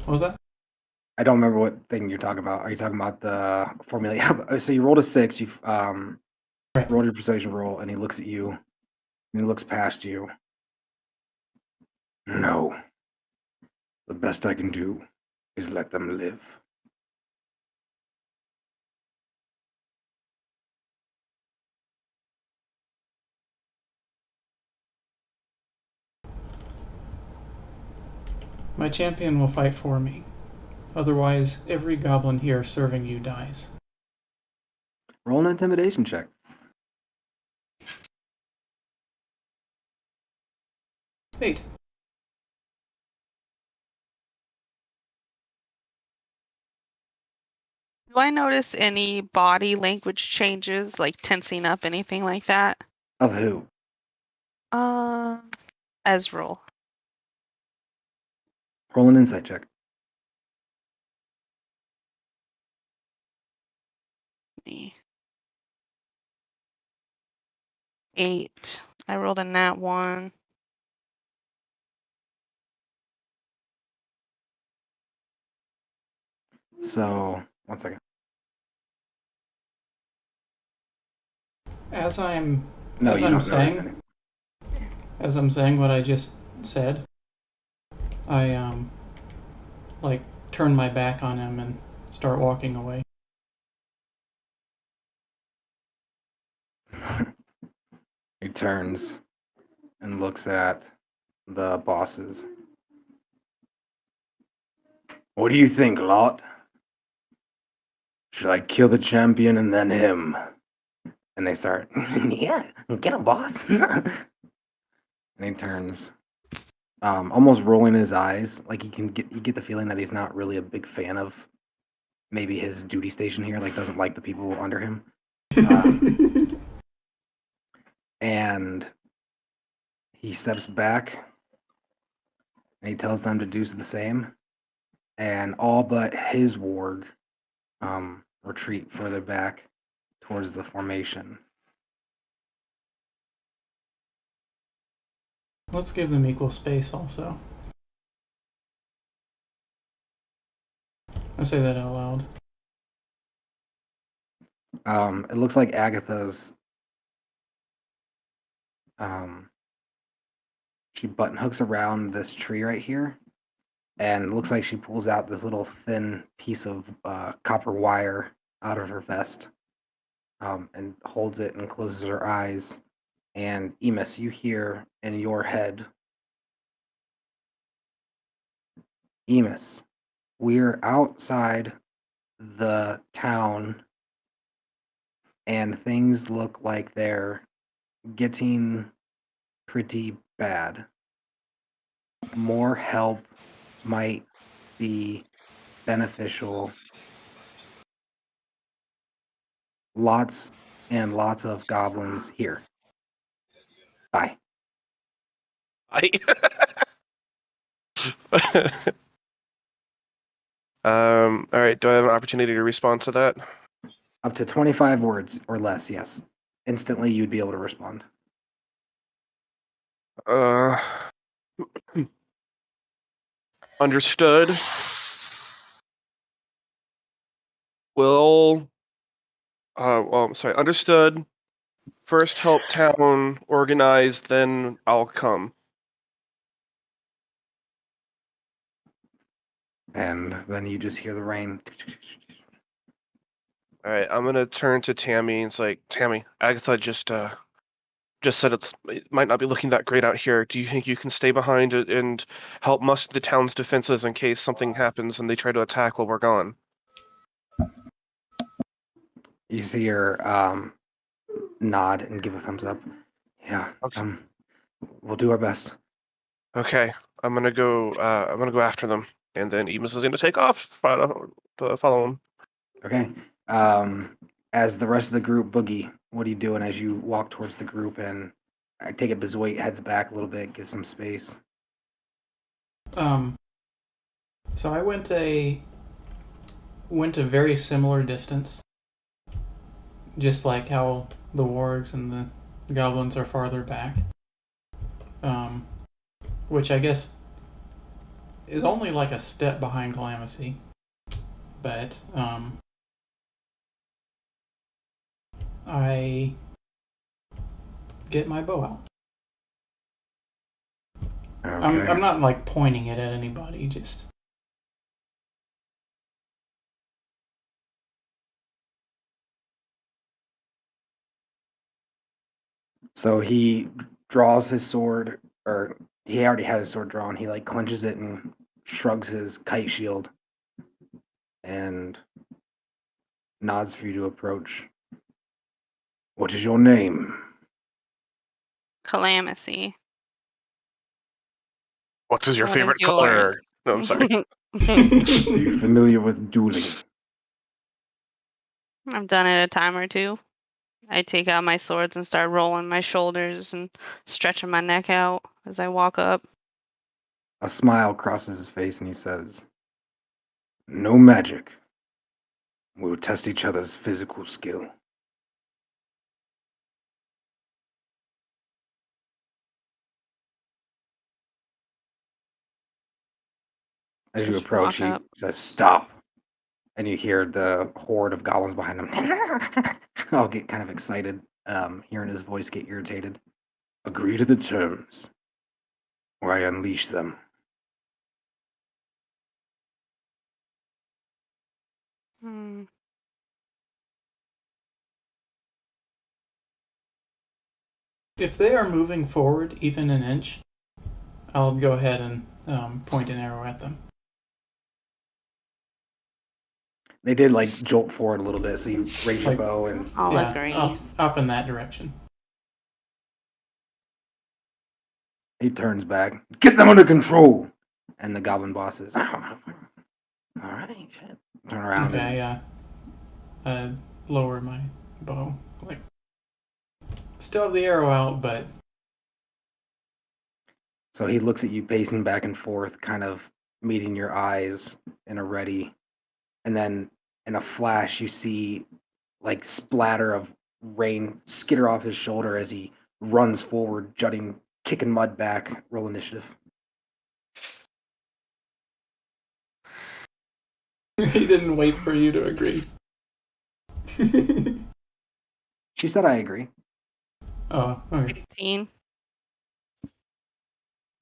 What was that? I don't remember what thing you're talking about. Are you talking about the formula? Yeah, so you rolled a 6. You Right. rolled your persuasion roll, and he looks at you, and he looks past you. No, the best I can do is let them live. My champion will fight for me. Otherwise, every goblin here serving you dies. Roll an intimidation check. 8. Do I notice any body language changes, like tensing up, anything like that? Of who? Uh, Ezrul. Roll an insight check. Me. 8. I rolled a nat 1. So, 1 second. As I'm No, as you I'm don't notice saying anything. as I'm saying what I just said, I like turn my back on him and start walking away. He turns and looks at the bosses. What do you think, Lot? Should I kill the champion and then him? And they start, yeah, get him, boss. And he turns, almost rolling his eyes, like you get the feeling that he's not really a big fan of maybe his duty station here, like doesn't like the people under him. And he steps back and he tells them to do the same. And all but his warg retreat further back towards the formation. Let's give them equal space also. I say that out loud. It looks like Agatha's she button hooks around this tree right here, and it looks like she pulls out this little thin piece of copper wire out of her vest, and holds it and closes her eyes. And Emus, you hear in your head, Emus, we're outside the town, and things look like they're getting pretty bad. More help might be beneficial. Lots and lots of goblins here. Bye. I. All right. Do I have an opportunity to respond to that? Up to 25 words or less, yes. Instantly, you'd be able to respond. Understood. Will. Well, sorry. Understood. First help town organize, then I'll come. And then you just hear the rain. All right. I'm gonna turn to Tammy and it's like, Tammy, Agatha just said it might not be looking that great out here. Do you think you can stay behind and help muster the town's defenses in case something happens and they try to attack while we're gone? You see her nod and give a thumbs up. Yeah. Okay. We'll do our best. Okay. I'm gonna go after them, and then Emus is gonna take off to follow him. Okay. As the rest of the group boogie, what are you doing as you walk towards the group? And I take it Bezoit heads back a little bit, gives some space. So I went a very similar distance, just like how the wargs and the goblins are farther back. Which I guess is only like a step behind Calamity, but I get my bow out. Okay. I'm not like pointing it at anybody, just. So he draws his sword, or he already had his sword drawn. He like clenches it and shrugs his kite shield and nods for you to approach. What is your name? Calamity. What is your What is favorite color? yours? No, I'm sorry. Are you familiar with dueling? I've done it a time or two. I take out my swords and start rolling my shoulders and stretching my neck out as I walk up. A smile crosses his face and he says, No magic. We will test each other's physical skill. As you Just approach, walk he up. says, Stop. And you hear the horde of goblins behind him. I'll get kind of excited, hearing his voice get irritated. Agree to the terms, or I unleash them. Hmm. If they are moving forward even an inch, I'll go ahead and point an arrow at them. They did like jolt forward a little bit, so you raise your Like- bow and I'll Yeah, agree. up in that direction. he turns back. Get them under control! And the goblin boss says, All right, shit. Turn around. Okay, And yeah. Lower my bow. Like, still have the arrow out, but so he looks at you pacing back and forth, kind of meeting your eyes in a ready. And then in a flash, you see like splatter of rain skitter off his shoulder as he runs forward, jutting, kicking mud back. Roll initiative. he didn't wait for you to agree. She said, I agree. Oh, okay. 16.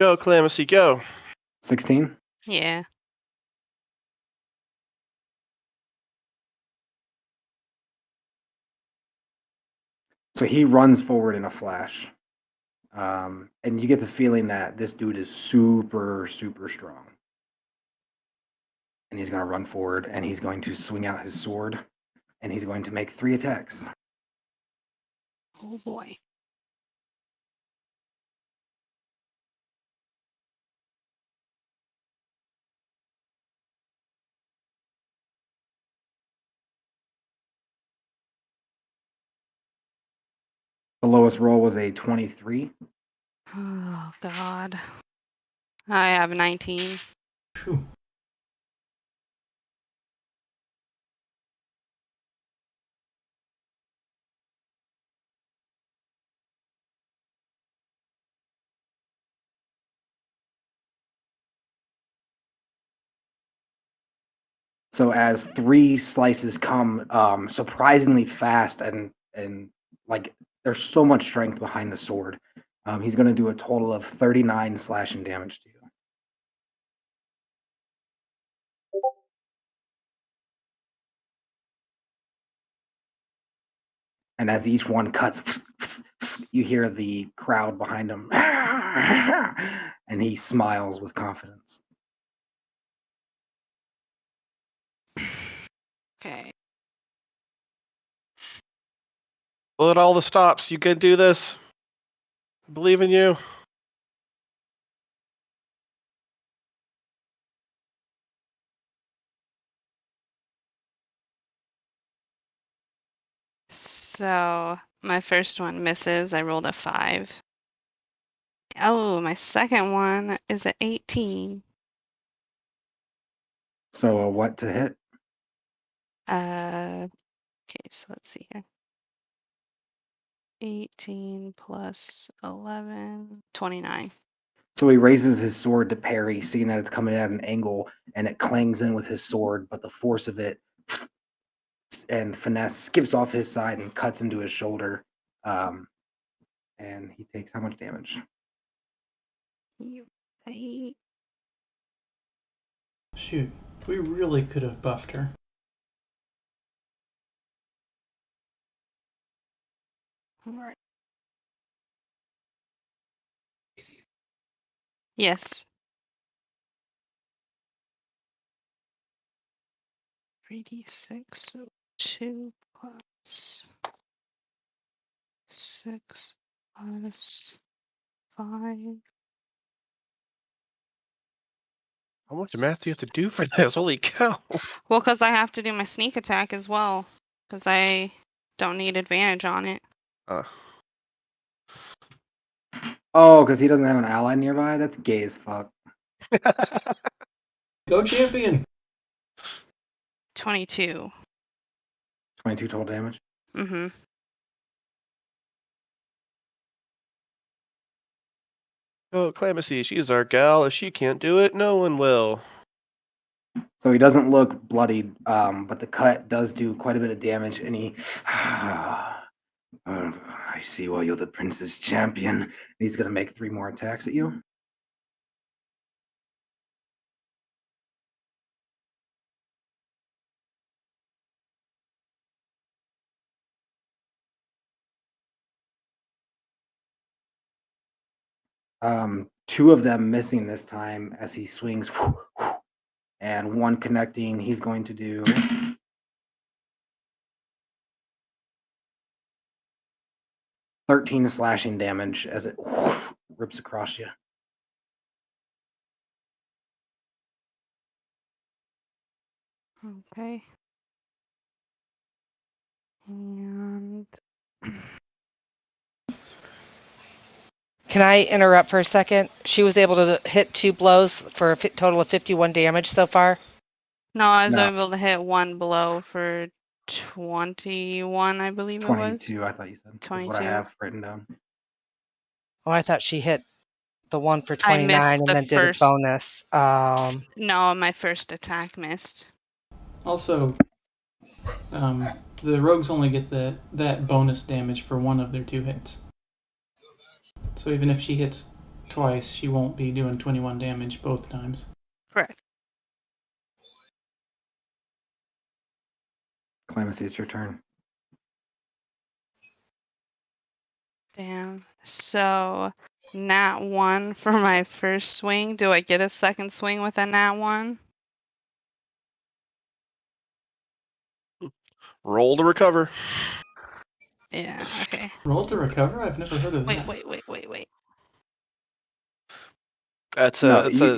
Go, Calamity, go. 16. Yeah. So he runs forward in a flash. And you get the feeling that this dude is super, super strong. And he's going to run forward and he's going to swing out his sword and he's going to make 3 attacks. Oh boy. The lowest roll was a 23. Oh God. I have 19. Phew. So as 3 slices come surprisingly fast and like there's so much strength behind the sword, he's going to do a total of 39 slashing damage to you. And as each one cuts, you hear the crowd behind him, and he smiles with confidence. Okay. Pull at all the stops. You can do this. Believe in you. So my first one misses. I rolled a 5. Oh, my second one is an 18. So what to hit? Okay, so let's see here. 18 plus 11, 29. So he raises his sword to parry, seeing that it's coming at an angle, and it clangs in with his sword, but the force of it and finesse skips off his side and cuts into his shoulder. And he takes how much damage? You say Shoot, we really could have buffed her. Alright. Yes. 3d6, so 2 plus 6 plus 5. How much math do you have to do for this? Holy cow! Well, because I have to do my sneak attack as well, because I don't need advantage on it. Oh, because he doesn't have an ally nearby? That's gay as fuck. Go champion! 22. 22 total damage. Mm-hmm. Oh, Clemency, she's our gal. If she can't do it, no one will. So he doesn't look bloodied, but the cut does do quite a bit of damage, and he. I see why you're the prince's champion. And he's going to make 3 more attacks at you. Two of them missing this time as he swings, and one connecting. He's going to do 13 slashing damage as it rips across you. Okay. And Can I interrupt for a second? She was able to hit 2 blows for a total of 51 damage so far. no, I was No. able to hit 1 blow for 21, I believe it was. 22, I thought you said. Is what I 22. have written down. Oh, I thought she hit the one for I 29 missed and the then did a first. bonus. No, my first attack missed. Also, the rogues only get that bonus damage for one of their 2 hits. So even if she hits twice, she won't be doing 21 damage both times. Correct. Clemency, it's your turn. Damn. So, nat 1 for my first swing. Do I get a second swing with a nat 1? Roll to recover. Yeah, okay. Roll to recover? I've never heard of that. Wait.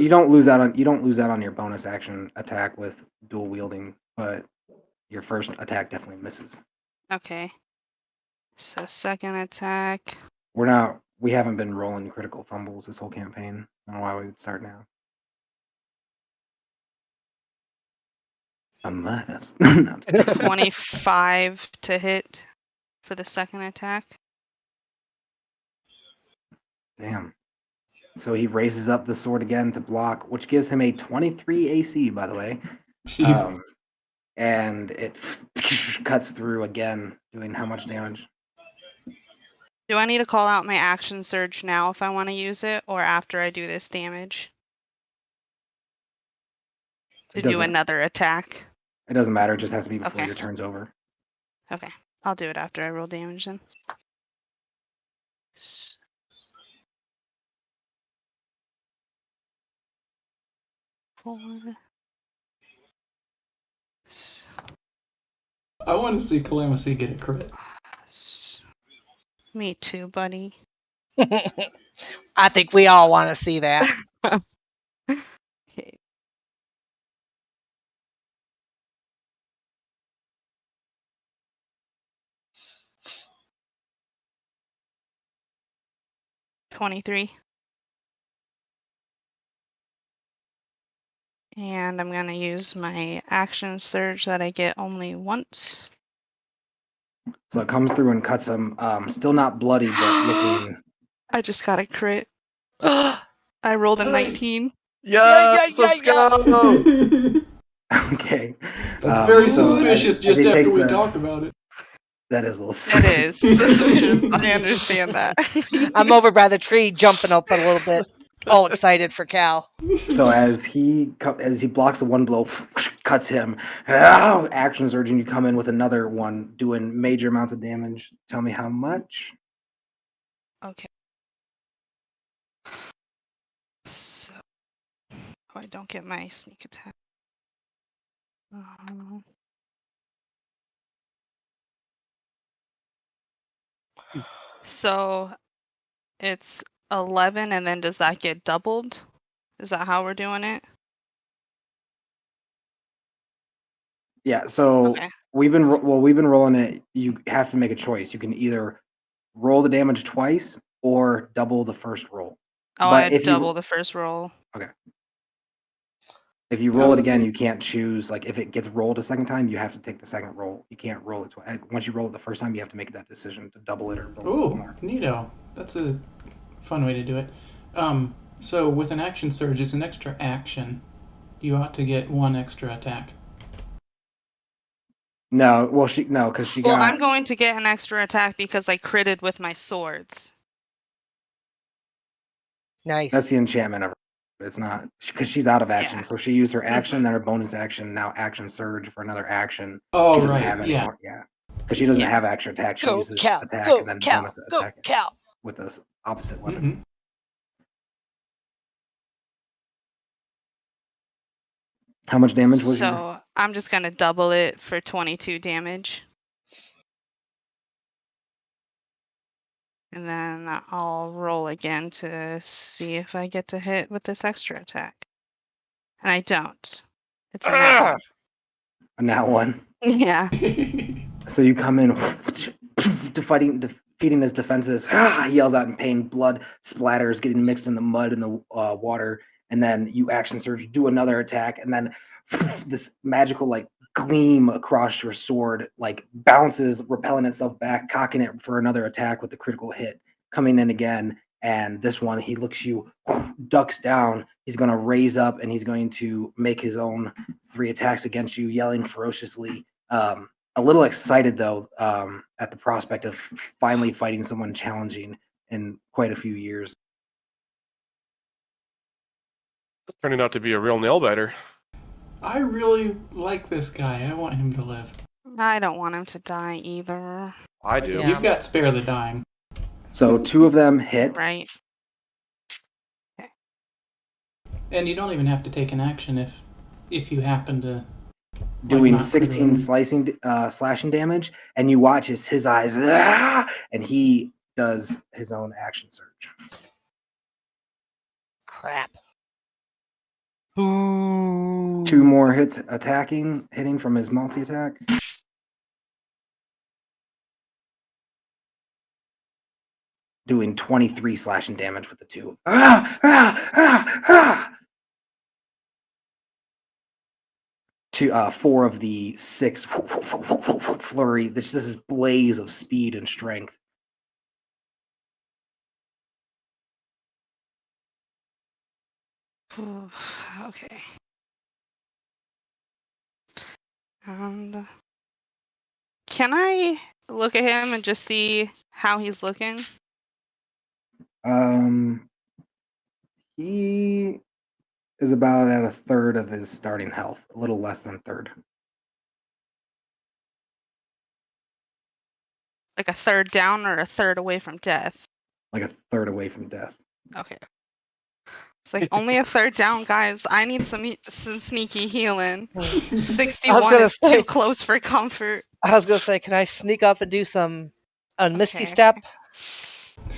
You don't lose out on your bonus action attack with dual wielding, but your first attack definitely misses. Okay. So, second attack. We haven't been rolling critical fumbles this whole campaign. I don't know why we would start now. Unless 25 to hit for the second attack. Damn. So he raises up the sword again to block, which gives him a 23 AC, by the way. Jeez. And it cuts through again, doing how much damage? Do I need to call out my action surge now if I want to use it, or after I do this damage? To do another attack? It doesn't matter. It just has to be before Okay. your turn's over. Okay. I'll do it after I roll damage then. Four. I want to see Calamithy get a crit. Me too, buddy. I think we all want to see that. Okay. $23. And I'm going to use my action surge that I get only once. So it comes through and cuts him. Still not bloody, but looking. I just got a crit. I rolled a All right. 19. Yes, let's yeah. go. Okay. That's very so suspicious as just he after takes we the- talk about it. That is a little It is suspicious. suspicious. I understand that. I'm over by the tree, jumping up a little bit, all excited for Cal. So as he blocks the one blow, cuts him. Action surge, and you come in with another one, doing major amounts of damage. Tell me how much. Okay. So, I don't get my sneak attack. So it's 11, and then does that get doubled? Is that how we're doing it? Yeah. So Okay. we've been rolling it. You have to make a choice. You can either roll the damage twice or double the first roll. Oh, But I if double you the first roll. if you roll it again, you can't choose. Like if it gets rolled a second time, you have to take the second roll. You can't roll it twice. Once you roll it the first time, you have to make that decision to double it or roll it Ooh, more. neato. That's a fun way to do it. So with an action surge, it's an extra action. You ought to get one extra attack. No, well, because she Well, got. I'm going to get an extra attack because I critted with my swords. Nice. That's the enchantment of her. It's not because she's out of action, Yeah. so she used her action, then her bonus action, now action surge for another action. Oh, She doesn't right. have any Yeah. more. Yeah, because she doesn't Yeah. have extra attack. She Go uses Cal, attack go and then Cal, bonus go attack Cal. with the opposite weapon. Mm-hmm. How much damage was your? So I'm just going to double it for 22 damage. And then I'll roll again to see if I get to hit with this extra attack. And I don't. It's a nat one. Now one. Yeah. So you come in defeating his defenses. He yells out in pain. Blood splatters, getting mixed in the mud and the water. And then you action surge, do another attack, and then this magical like gleam across your sword like bounces, repelling itself back, cocking it for another attack with the critical hit, coming in again. And this one, he looks you, ducks down. He's going to raise up, and he's going to make his own 3 attacks against you, yelling ferociously. A little excited though at the prospect of finally fighting someone challenging in quite a few years. Turning out to be a real nail biter. I really like this guy. I want him to live. I don't want him to die either. I do. Yeah. You've got spare the dying. So 2 of them hit. Right? And you don't even have to take an action if you happen to Doing not 16 slashing damage, and you watch his eyes, and he does his own action surge. Crap. Boo. 2 more hits hitting from his multi-attack. Doing 23 slashing damage with the 2. To 4 of the 6 flurry. This is blaze of speed and strength. Okay. And can I look at him and just see how he's looking? He is about at a third of his starting health, a little less than third. Like a third down or a third away from death? Like a third away from death. Okay. It's like only a third down, guys. I need some sneaky healing. 61 gonna is say- too close for comfort. I was gonna say, can I sneak up and do some misty Okay, step?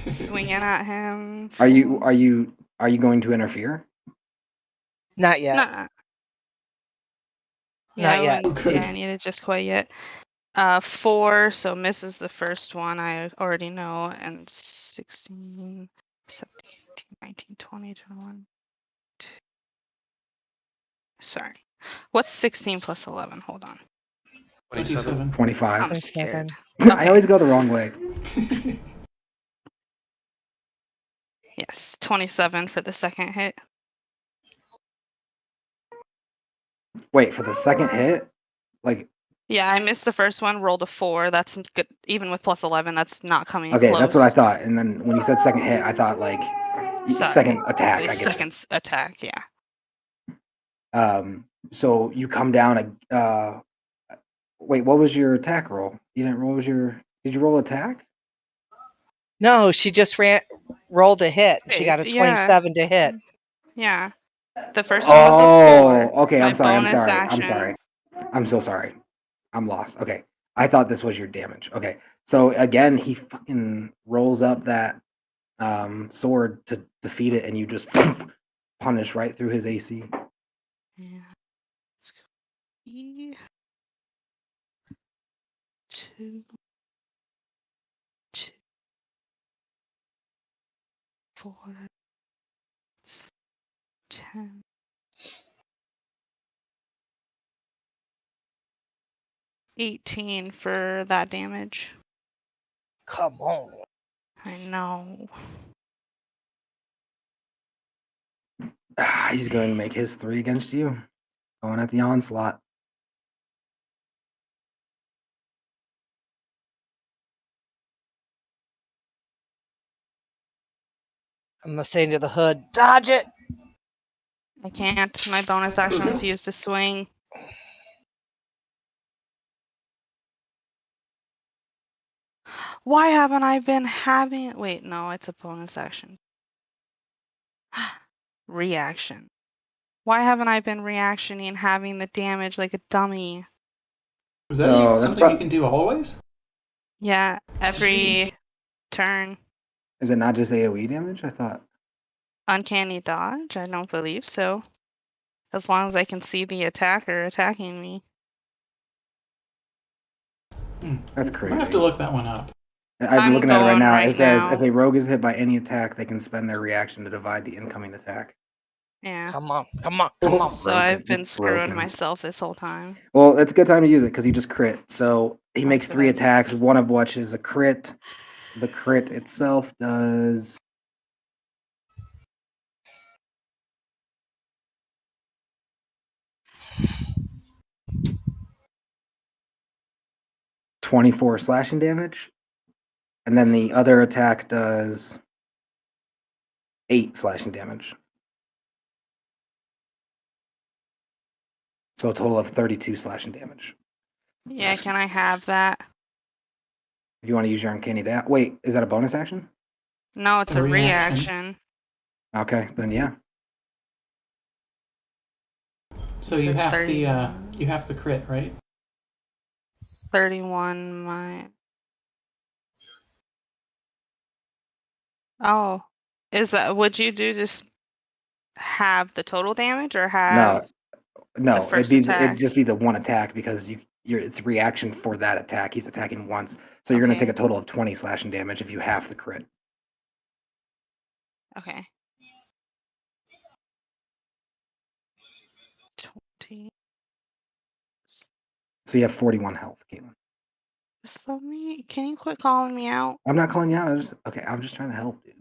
Swinging at him. Are you going to interfere? Not yet. Nah. Not I yet. wouldn't say I need it just quite yet. 4, so misses the first one. I already know. And 16, 17, 18, 19, 20, 21. Sorry. What's 16 plus 11? Hold on. 27. 25. I'm scared. I always go the wrong way. Yes, 27 for the second hit. Wait, for the second hit? Like, Yeah, I missed the first one, rolled a 4. That's good. Even with plus 11, that's not coming okay, close. that's what I thought. And then when you said second hit, I thought like Sorry. second attack. The I get second attack, yeah. you. So you come down. Wait, what was your attack roll? You didn't roll. Did you roll attack? No, she just rolled a hit. She got a Yeah. 27 to hit. Yeah. The first one was a 4. Okay. My I'm sorry. bonus action. I'm sorry. I'm so sorry. I'm lost. Okay. I thought this was your damage. Okay. So again, he fucking rolls up that sword to defeat it, and you just punish right through his AC. Yeah. Let's go. 2, 2, 4, 10. 18 for that damage. Come on. I know. He's going to make his 3 against you. Going at the onslaught. I'm gonna say to the hood, dodge it. I can't. My bonus action was used to swing. Why haven't I been having... Wait, no, it's a bonus action. Reaction. Why haven't I been reactioning and having the damage like a dummy? Is that So that's something you can do always? Yeah, every Jeez. turn. Is it not just AoE damage? I thought. Uncanny dodge? I don't believe so. As long as I can see the attacker attacking me. That's I crazy. might have to look that one up. I'm I'm looking at it right going now. right It says now. if a rogue is hit by any attack, they can spend their reaction to divide the incoming attack. Yeah. Come on, come on, come on. So I've been It's screwing broken. myself this whole time. Well, it's a good time to use it because he just crit. So he makes That's 3 what I- attacks, one of which is a crit. The crit itself does 24 slashing damage. And then the other attack does 8 slashing damage. So a total of 32 slashing damage. Yeah, can I have that? If you want to use your uncanny wait, is that a bonus action? No, it's A a reaction. reaction. Okay, then yeah. So You you said have 31. you have the crit, right? 31 my... Oh. Is that... Would you do just have the total damage or have... No, first it'd attack. just be the one attack because it's a reaction for that attack. He's attacking once. So you're gonna Okay. take a total of 20 slashing damage if you half the crit. Okay. 20. So you have 41 health, Caitlin. Just let me... Can you quit calling me out? I'm not calling you out. I'm just trying to help, dude.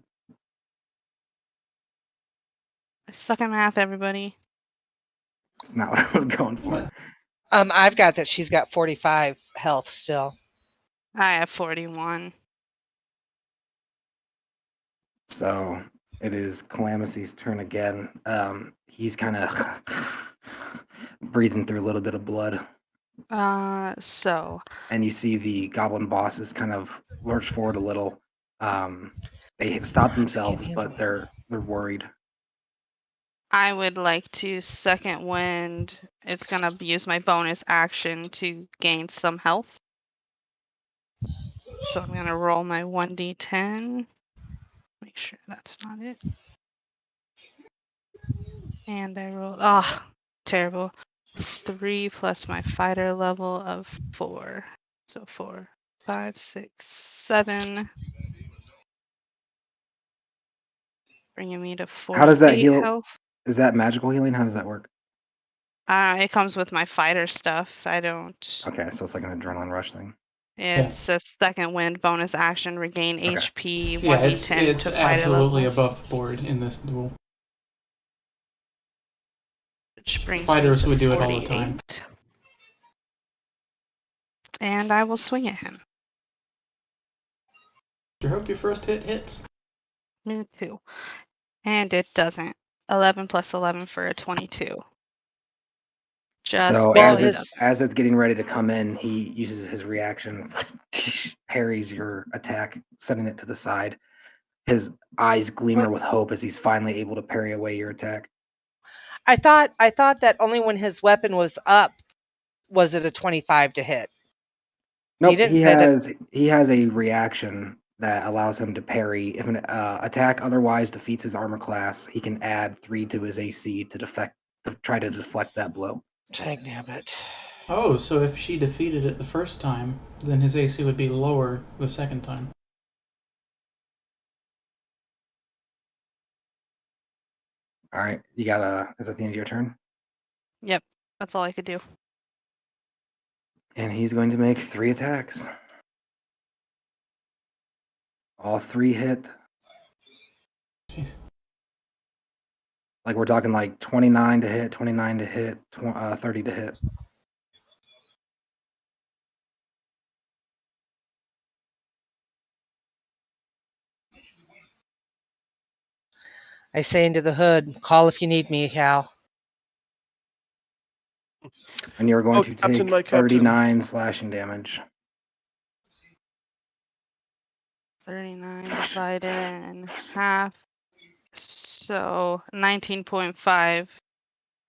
I suck at math, everybody. That's not what I was going for. I've got that she's got 45 health still. I have 41. So it is Calamity's turn again. He's kind of breathing through a little bit of blood. So And you see the goblin bosses kind of lurch forward a little. They stop themselves, handle but they're worried. I would like to second wind. It's gonna use my bonus action to gain some health. So I'm gonna roll my 1d10. Make sure that's not it. And I rolled, terrible. 3 plus my fighter level of 4. So 4, 5, 6, 7. Bringing me to 48 How does that heal? health. Is that magical healing? How does that work? It comes with my fighter stuff. I don't. Okay, so it's like an adrenaline rush thing. It's a second wind bonus action, regain HP Yeah, 1d10 it's to fighter absolutely level. above board in this duel. Which brings Fighters me to would do it 48. all the time. And I will swing at him. I hope your first hit hits. Me too. And it doesn't. 11 plus 11 for a 22. Just So barely as does. it's getting ready to come in, he uses his reaction, parries your attack, sending it to the side. His eyes gleamer with hope as he's finally able to parry away your attack. I thought that only when his weapon was up was it a 25 to hit. Nope, didn't he say that- has a reaction that allows him to parry. If an attack otherwise defeats his armor class, he can add 3 to his AC to try to deflect that blow. Dagnabbit. Oh, so if she defeated it the first time, then his AC would be lower the second time. All right, is that the end of your turn? Yep, that's all I could do. And he's going to make 3 attacks. All 3 hit. Jeez. Like we're talking like 29 to hit, 29 to hit, 30 to hit. I say into the hood, call if you need me, Hal. And you're going to Captain, take my captain. 39 slashing damage. 39 divided in half. So 19.5.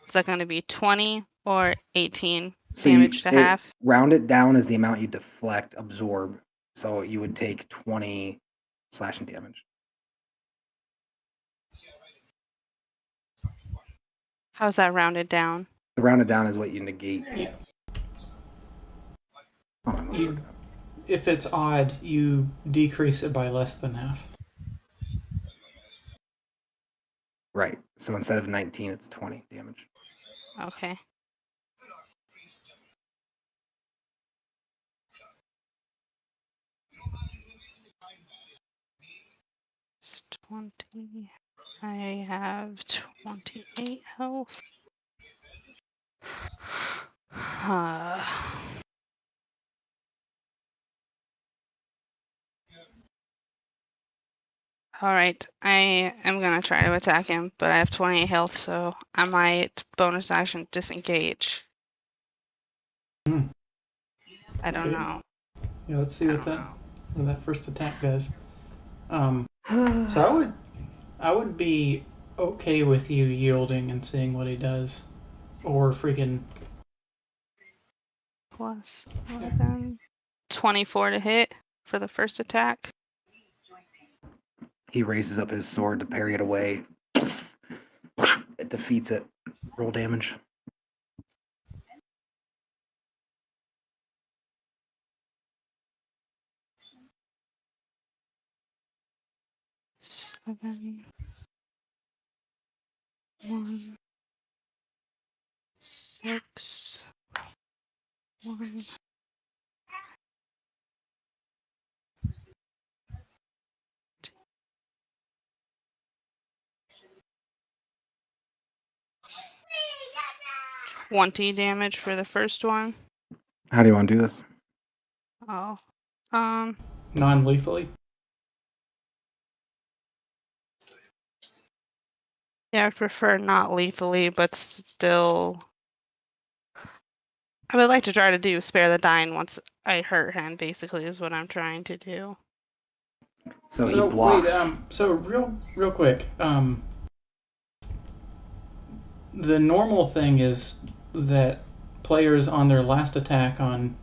Is that going to be 20 or 18 damage to half? Round it down as the amount you deflect, absorb. So you would take 20 slashing damage. How's that rounded down? The rounded down is what you negate. Yeah. Oh, If it's odd, you decrease it by less than half. right. So instead of 19, it's 20 damage. Okay. It's 20. I have 28 health. Alright, I am gonna try to attack him, but I have 28 health, so I might bonus action disengage. Hmm. I don't Okay. know. Yeah, let's see what that first attack does. So I would be okay with you yielding and seeing what he does, or freaking Plus 11. 24 to hit for the first attack. He raises up his sword to parry it away. It defeats it. Roll damage. Seven. 1. 6. 1. $20 damage for the first one. How do you want to do this? Oh. non-lethally. Yeah, I prefer not lethally, but still. I would like to try to do spare the dying once I hurt him, basically, is what I'm trying to do. So he blocks. Wait, so real quick, the normal thing is that players on their last attack on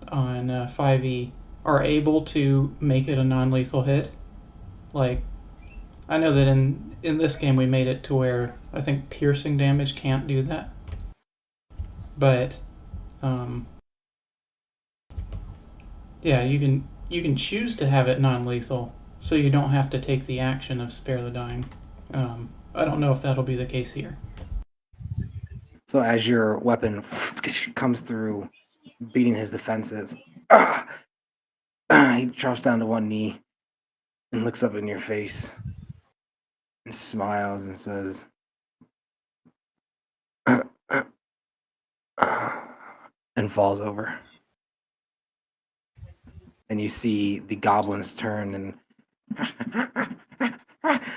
5e are able to make it a non-lethal hit. Like, I know that in this game we made it to where I think piercing damage can't do that. But yeah, you can choose to have it non-lethal, so you don't have to take the action of spare the dying. I don't know if that'll be the case here. So as your weapon comes through, beating his defenses, he drops down to one knee and looks up in your face and smiles and says, and falls over. And you see the goblins turn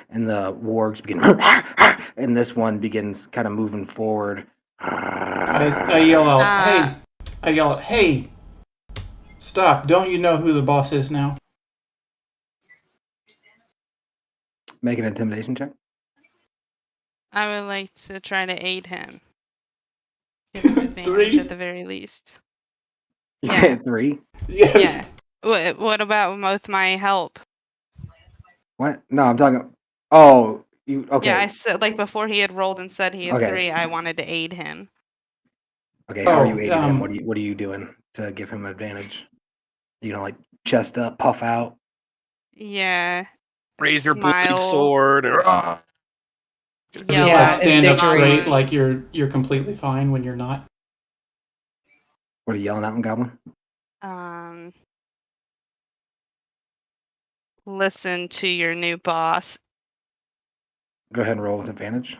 and the wargs begin and this one begins kind of moving forward. I yell out, hey! I yell out, hey! Stop! Don't you know who the boss is now? Make an intimidation check. I would like to try to aid him. Give him advantage 3? at the very least. You Yeah. say 3? Yes. Yeah. What about with my help? What? No, I'm talking. Oh, you okay? Yeah, I said like before he had rolled and said he had Okay. 3. I wanted to aid him. Okay, how are you Oh, aiding him? What are you doing to give him advantage? You gonna like chest up, puff out? Yeah. Raise your Smile. bloody sword. And, Just Yell Yeah, like out stand up victory. straight, like you're completely fine when you're not. What are you yelling at, Goblin? Listen to your new boss. Go ahead and roll with advantage.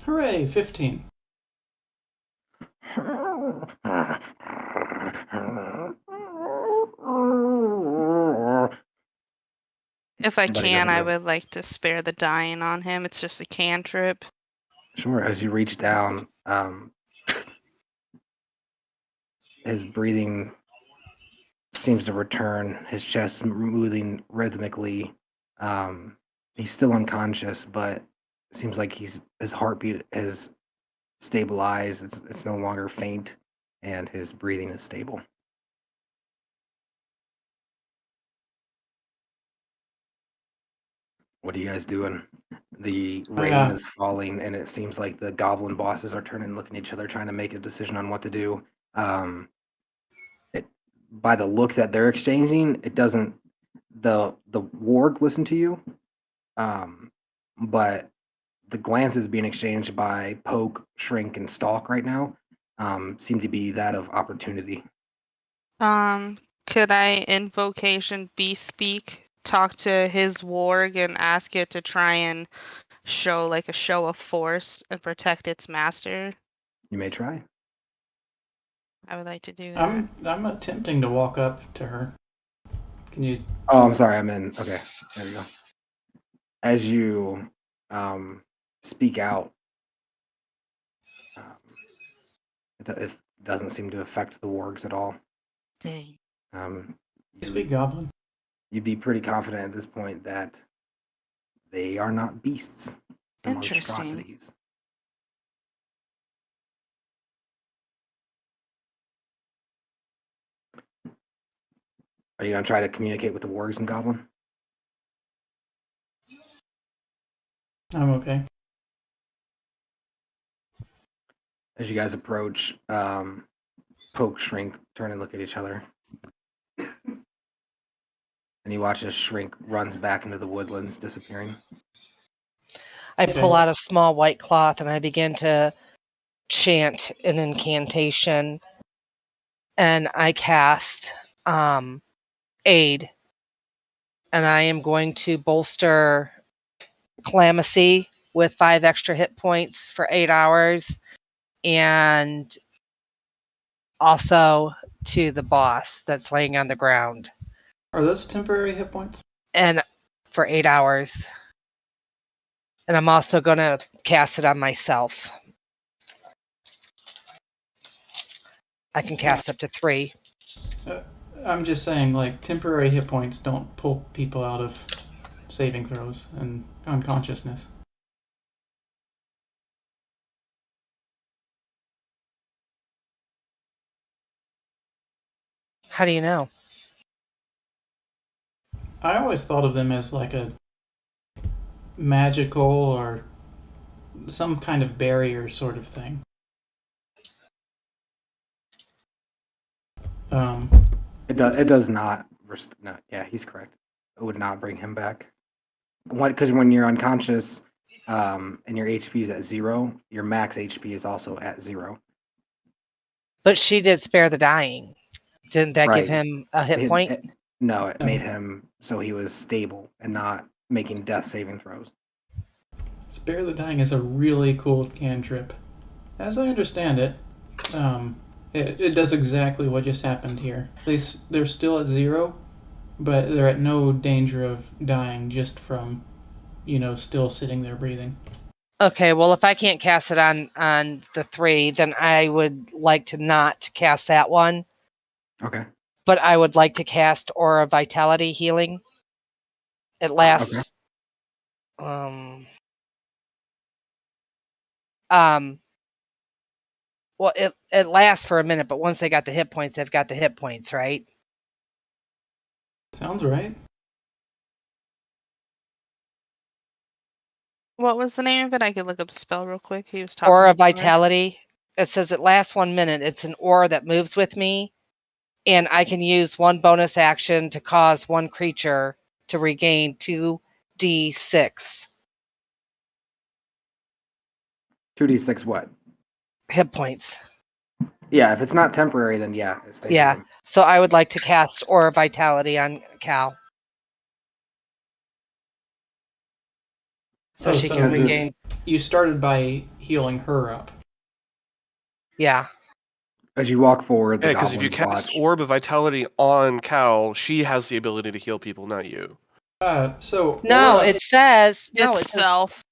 Hooray! 15. If I But he can, doesn't I move. would like to spare the dying on him. It's just a cantrip. Sure. As you reach down, his breathing seems to return. His chest moving rhythmically. He's still unconscious, but it seems like his heartbeat has stabilized. It's no longer faint, and his breathing is stable. What are you guys doing? The rain is falling, and it seems like the goblin bosses are turning, looking at each other, trying to make a decision on what to do. By the look that they're exchanging, it doesn't. The warg listen to you, but the glances being exchanged by Poke, Shrink, and Stalk right now seem to be that of opportunity. Could I invocation bespeak talk to his warg and ask it to try and show like a show of force and protect its master? You may try. I would like to do that. I'm attempting to walk up to her. Can you? Oh, I'm sorry. I'm in. Okay, there we go. As you speak out, it doesn't seem to affect the wargs at all. Dang. Speak goblin. You'd be pretty confident at this point that they are not beasts. They're Interesting. monstrosities. Are you gonna try to communicate with the wargs and goblin? I'm okay. As you guys approach, Poke, Shrink, turn and look at each other. And you watch as Shrink runs back into the woodlands, disappearing. I Okay. pull out a small white cloth and I begin to chant an incantation. And I cast aid. And I am going to bolster Calamacy with 5 extra hit points for 8 hours. And also to the boss that's laying on the ground. Are those temporary hit points? And for 8 hours. And I'm also going to cast it on myself. I can cast up to 3. I'm just saying, like, temporary hit points don't pull people out of saving throws and unconsciousness. How do you know? I always thought of them as like a magical or some kind of barrier sort of thing. It does not. No, yeah, he's correct. It would not bring him back. Because when you're unconscious, and your HP is at 0, your max HP is also at 0. But she did spare the dying. Didn't that give Right. him a hit point? No, it No. made him so he was stable and not making death saving throws. Spare the Dying is a really cool cantrip. As I understand it, it does exactly what just happened here. They're still at 0, but they're at no danger of dying just from, still sitting there breathing. Okay, well, if I can't cast it on the 3, then I would like to not cast that one. Okay. But I would like to cast Aura Vitality Healing. It lasts. Well, it lasts for a minute, but once they got the hit points, they've got the hit points, right? Sounds right. What was the name of it? I could look up the spell real quick. He was talking. Aura before. Vitality. It says it lasts 1 minute. It's an aura that moves with me, and I can use one bonus action to cause one creature to regain 2d6 2d6 what? hit points. Yeah, if it's not temporary, then yeah, it stays with Yeah, him. so I would like to cast Aura Vitality on Cal. So she can so regain. you started by healing her up. Yeah. As you walk forward, the Yeah, because if you goblins cast watch. Orb of Vitality on Cal, she has the ability to heal people, not you. So No, Aura, it says no. It says Itself.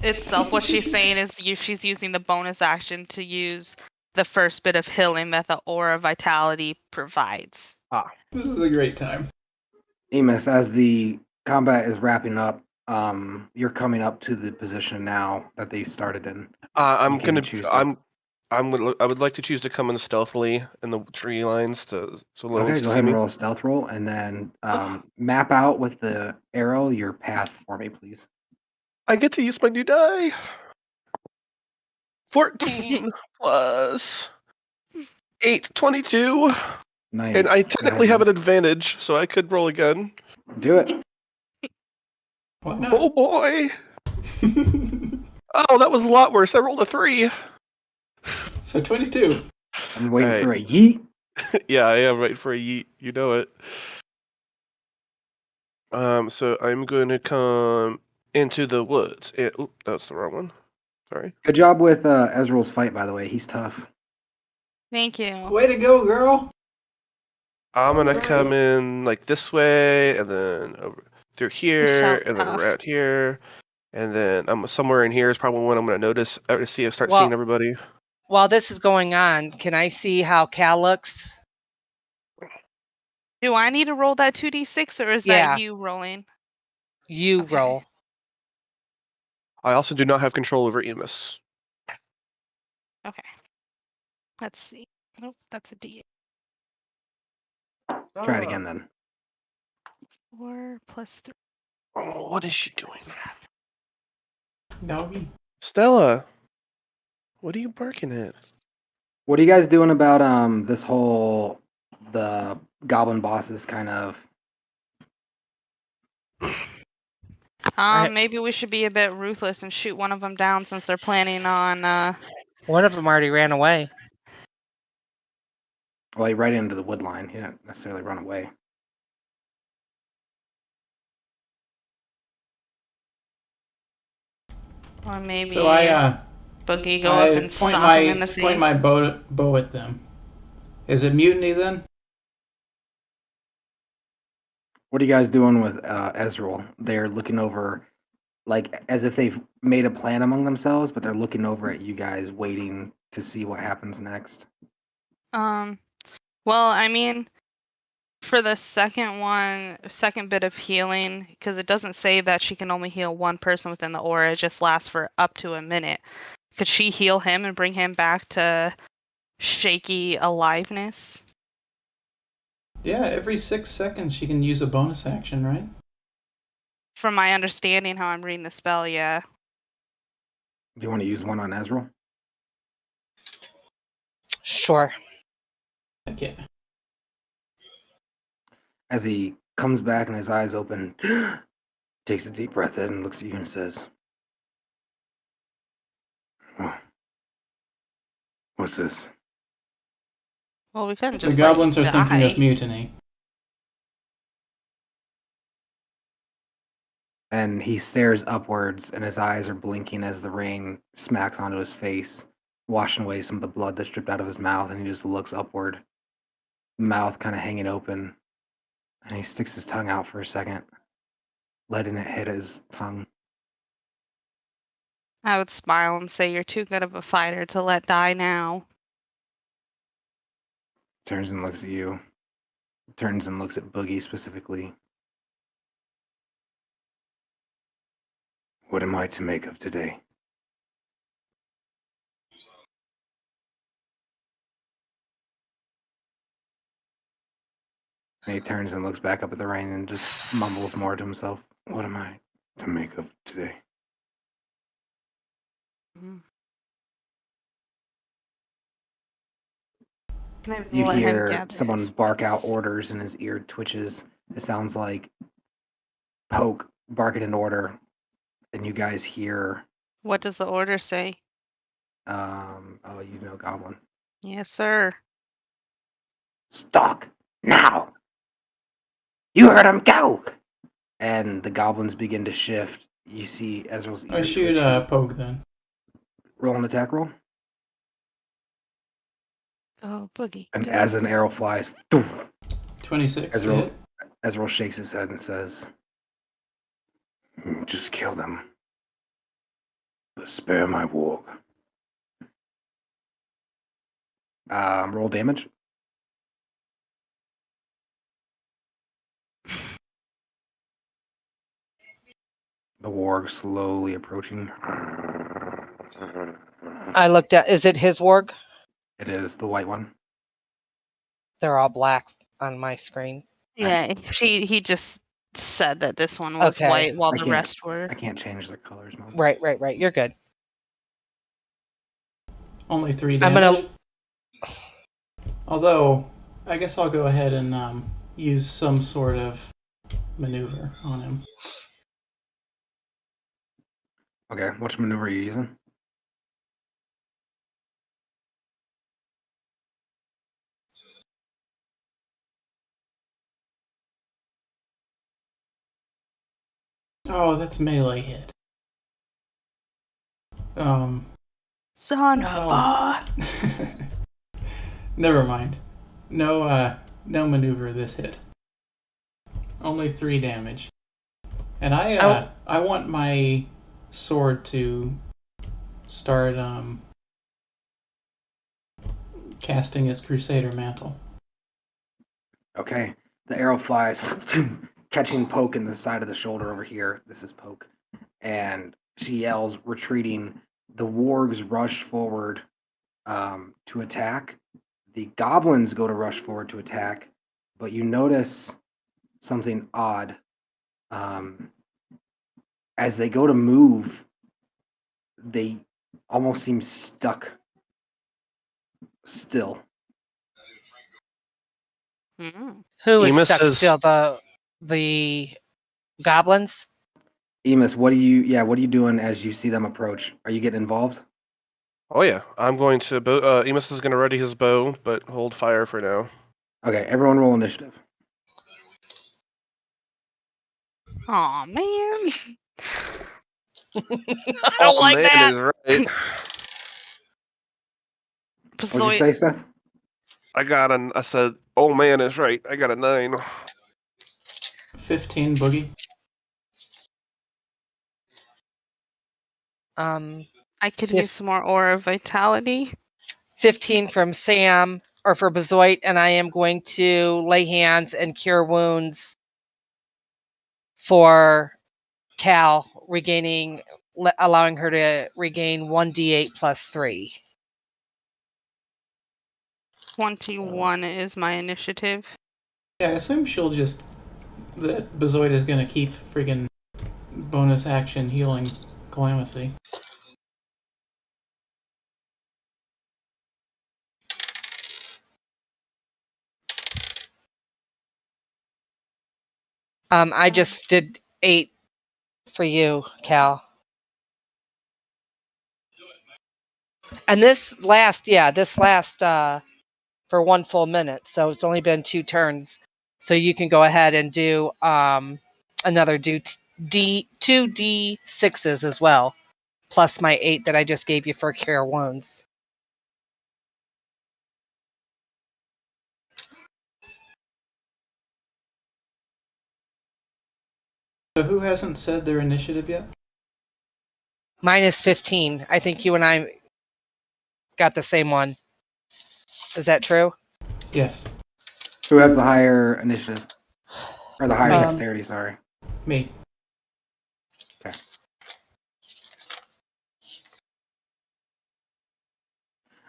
Itself. What she's saying is she's using the bonus action to use the first bit of healing that the Aura Vitality provides. this is a great time. Amos, as the combat is wrapping up, you're coming up to the position now that they started in. I would like to choose to come in stealthily in the tree lines so no one Okay, can go see ahead and me. roll a stealth roll, and then map out with the arrow your path for me, please. I get to use my new die. 14 plus 8, 22. Nice. And I Go technically ahead have and an advantage, so I could roll again. do it. Why Oh not? boy. Oh, that was a lot worse. I rolled a 3. So 22. I'm waiting Alright. for a yeet. Yeah, I am right for a yeet. You know it. So I'm going to come into the woods. Oop, that's the wrong one. Sorry. Good job with Ezrul's fight, by the way. He's tough. Thank you. Way to go, girl. I'm gonna Alright. come in like this way, and then over through here, felt and then tough. around here, and then I'm somewhere in here is probably when I'm gonna notice to start Well- seeing everybody. while this is going on, can I see how Cal looks? Do I need to roll that 2d6 or is Yeah. that you rolling? You Okay. roll. I also do not have control over Emus. Okay. Let's see. Nope, that's a D8. Try it again then. 4 plus 3. Oh, what is she doing? Doggy. Stella, what are you barking at? What are you guys doing about this whole the goblin bosses kind of? Maybe we should be a bit ruthless and shoot one of them down since they're planning on. One of them already ran away. Well, he right into the wood line. He didn't necessarily run away. Or maybe So I Boogie go up and point stomp him in the face. point my bow at them. Is it mutiny then? What are you guys doing with Ezreal? They're looking over, like as if they've made a plan among themselves, but they're looking over at you guys, waiting to see what happens next. Well, I mean, for the second bit of healing, because it doesn't say that she can only heal one person within the aura, it just lasts for up to a minute. Could she heal him and bring him back to shaky aliveness? Yeah, every 6 seconds she can use a bonus action, right? From my understanding, how I'm reading the spell, yeah. Do you want to use one on Ezreal? Sure. Okay. As he comes back and his eyes open, takes a deep breath in and looks at you and says, "Oh, what's this?" Well, we couldn't The just goblins are die. thinking of mutiny. And he stares upwards, and his eyes are blinking as the rain smacks onto his face, washing away some of the blood that's dripped out of his mouth, and he just looks upward, mouth kind of hanging open, and he sticks his tongue out for a second, letting it hit his tongue. I would smile and say, "You're too good of a fighter to let die now." Turns and looks at you. Turns and looks at Boogie specifically. What am I to make of today? And he turns and looks back up at the rain and just mumbles more to himself. What am I to make of today? Mhm. Maybe You we'll let him hear gather someone his bark out wits. orders and his ear twitches. It sounds like Poke barking an order, and you guys hear, What does the order say? Goblin. Yes, sir. Stalk now! You heard him go! And the goblins begin to shift. You see Ezral's ear I shoot twitching. Poke then. Roll an attack roll. Go Boogie. And Go. as an arrow flies, 26 to Ezreal, hit. Ezreal shakes his head and says, just kill them. But spare my warg. Roll damage. The warg slowly approaching. I looked at. Is it his warg? It is the white one. They're all black on my screen. Yeah, he just said that this one was Okay. white while I the can't- rest were. I can't change their colors, Mom. Right. You're good. Only 3 I'm damage. gonna. Although, I guess I'll go ahead and use some sort of maneuver on him. Okay, which maneuver are you using? Oh, that's melee hit. Son of Oh. a. Never mind. No maneuver this hit. Only 3 damage. And I want my sword to start casting its Crusader mantle. Okay, the arrow flies, catching Poke in the side of the shoulder over here. This is Poke. And she yells, retreating. The wargs rush forward to attack. The goblins go to rush forward to attack, but you notice something odd. As they go to move, they almost seem stuck still. Mm. Who is Emus stuck is- still? The goblins. Emus, what are you doing as you see them approach? Are you getting involved? Oh yeah, I'm going to. Emus is going to ready his bow, but hold fire for now. Okay, everyone roll initiative. Aw, man. I don't like man that. is right. What'd you say, Seth? I said, oh man is right. I got a 9. 15 Boogie. I could Fif- use some more aura of vitality. 15 from Sam or for Bezoit, and I am going to lay hands and cure wounds for Cal, allowing her to regain 1d8 plus 3. 21 is my initiative. Yeah, I assume that Bezoid is gonna keep freaking bonus action healing Calamithy. I just did 8 for you, Cal. And this last for 1 full minute, so it's only been 2 turns. So you can go ahead and do another two D6s as well, plus my 8 that I just gave you for cure wounds. So who hasn't said their initiative yet? Mine is 15. I think you and I got the same one. Is that true? Yes, Who has the higher initiative? Or the higher Me. dexterity, sorry. me. Okay.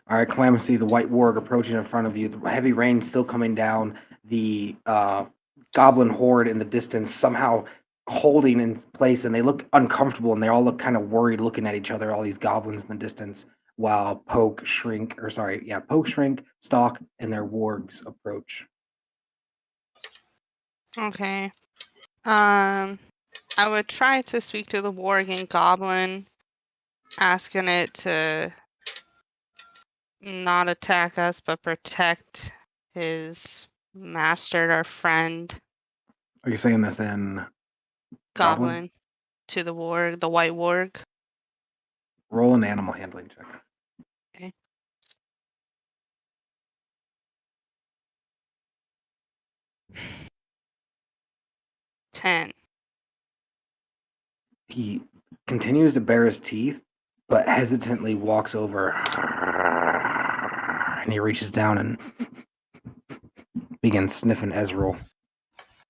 All right, Calamithy, the white warg approaching in front of you. The heavy rain still coming down. The goblin horde in the distance somehow holding in place, and they look uncomfortable, and they all look kind of worried, looking at each other. All these goblins in the distance, while Poke, Shrink, Stalk, and their wargs approach. Okay. I would try to speak to the warging goblin, asking it to not attack us, but protect his master or friend, Are you saying this in goblin, Goblin? to the warg, the white warg. Roll an animal handling check. Okay. Ten. He continues to bare his teeth, but hesitantly walks over, and he reaches down and begins sniffing Ezrul.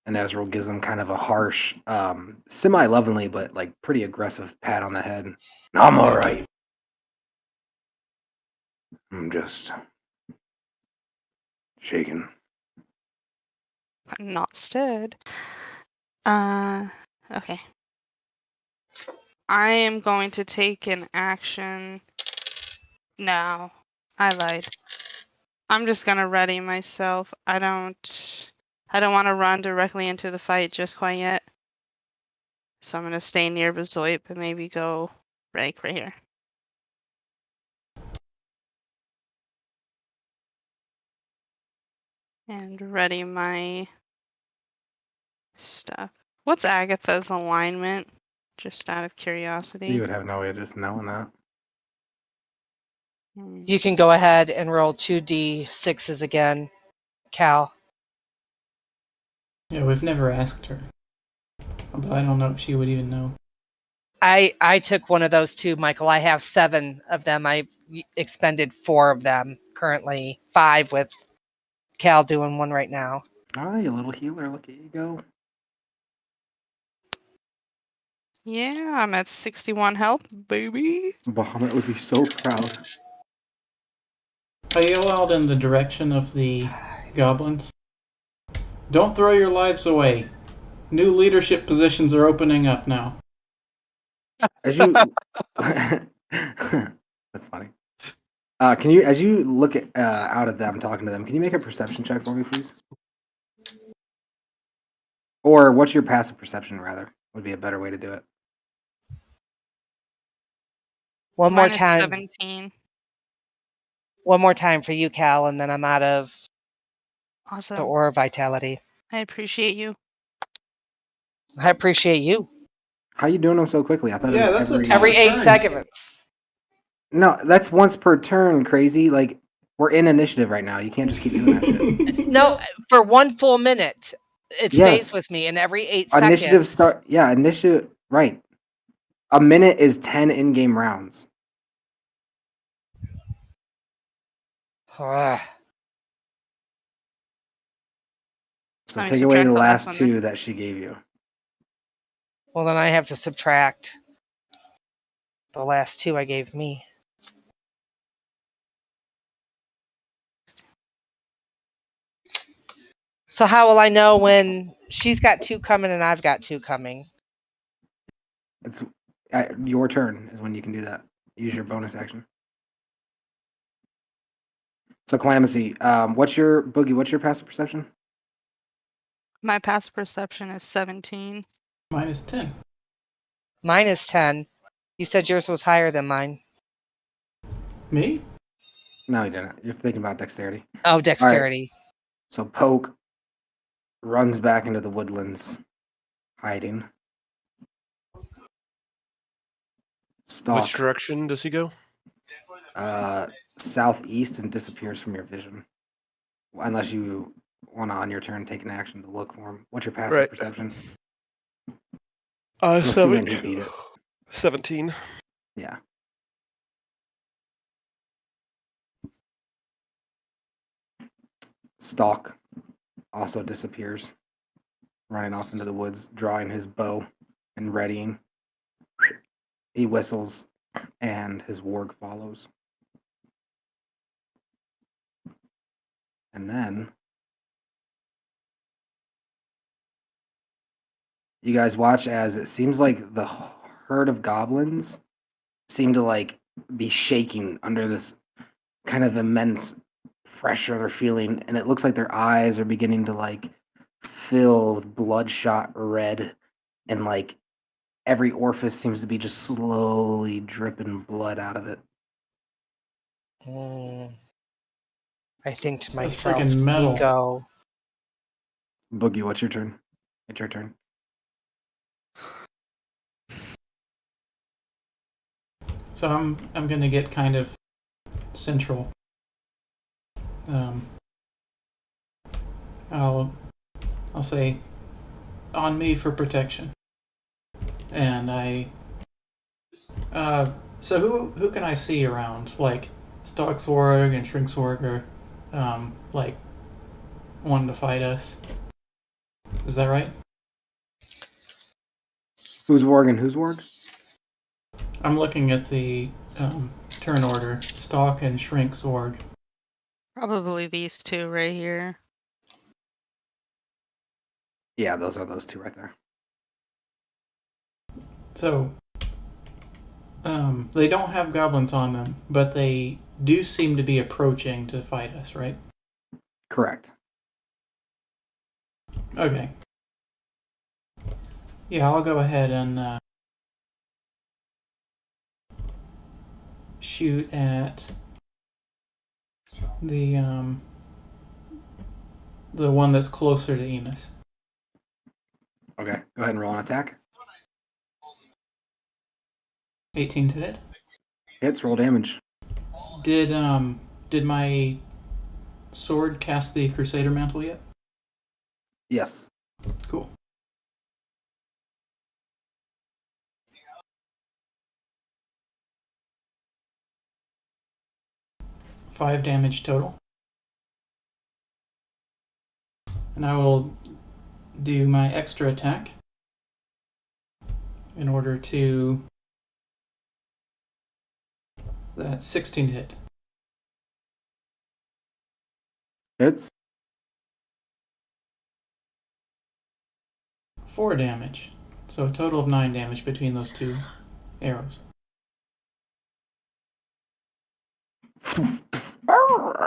And Ezrul gives him kind of a harsh, semi-lovingly, but like pretty aggressive pat on the head. I'm all right. I'm just shaking. I'm not stood. Okay. I am going to take an action. No, I lied. I'm just gonna ready myself. I don't want to run directly into the fight just quite yet. So I'm gonna stay near Bezoit, but maybe go right here. And ready my stuff. What's Agatha's alignment? Just out of curiosity. You would have no way of just knowing that. You can go ahead and roll 2D6s again, Cal. Yeah, we've never asked her. Although I don't know if she would even know. I took one of those too, Michael. I have 7 of them. I expended 4 of them. Currently 5 with Cal doing one right now. Ah, you little healer. Look at you go. Yeah, I'm at 61 health, baby. Bahamut would be so proud. I yell out in the direction of the goblins. Don't throw your lives away. New leadership positions are opening up now. As you, that's funny. Can you, as you look at out at them, talking to them, can you make a perception check for me, please? Or what's your passive perception, rather? Would be a better way to do it. One Mine more is time. 17. One more time for you, Cal, and then I'm out of the Awesome. Aura of Vitality. I appreciate you. I appreciate you. How you doing them so quickly? I thought Yeah, it was that's a every... ton. Every 8 turns. seconds. No, that's once per turn, crazy. Like, we're in initiative right now. You can't just keep doing that shit. No, for 1 full minute. It Yes. stays with me, and every 8 Initiative seconds. start. Yeah, initiative. Right. A minute is 10 in-game rounds. Ugh. So Let me take away subtract the the last last one then. 2 that she gave you. Well, then I have to subtract the last 2 I gave me. So how will I know when she's got 2 coming and I've got 2 coming? It's your turn is when you can do that. Use your bonus action. So Calamithy, what's your passive perception? My passive perception is 17. Mine is 10. Mine is 10. You said yours was higher than mine. Me? No, you didn't. You're thinking about dexterity. Oh, dexterity. So Poke runs back into the woodlands, hiding. Stalk. Which direction does he go? Southeast and disappears from your vision. Unless you want to, on your turn, take an action to look for him. What's your passive Right. perception? I'm assuming he beat it. 17. Yeah. Stalk also disappears, running off into the woods, drawing his bow and readying. He whistles, and his warg follows. And then you guys watch as it seems like the herd of goblins seem to like be shaking under this kind of immense pressure they're feeling, and it looks like their eyes are beginning to like fill with bloodshot red, and like every orifice seems to be just slowly dripping blood out of it. I think to That's myself, freaking metal. Nico. Boogie, what's your turn? It's your turn. So I'm gonna get kind of central. I'll say on me for protection. And so who can I see around? Like Stalksworg and Shrinksworg are like wanting to fight us. Is that right? Who's warg and who's warg? I'm looking at the turn order. Stalk and Shrinksworg. Probably these two right here. Yeah, those are those two right there. So they don't have goblins on them, but they do seem to be approaching to fight us, right? Correct. Okay. Yeah, I'll go ahead and shoot at the one that's closer to Emus. Okay, go ahead and roll an attack. 18 to hit. Hits, roll damage. Did my sword cast the Crusader Mantle yet? Yes. Cool. Five damage total. And I will do my extra attack in order to... That's 16 to hit. Hits. 4 damage. So a total of 9 damage between those two arrows.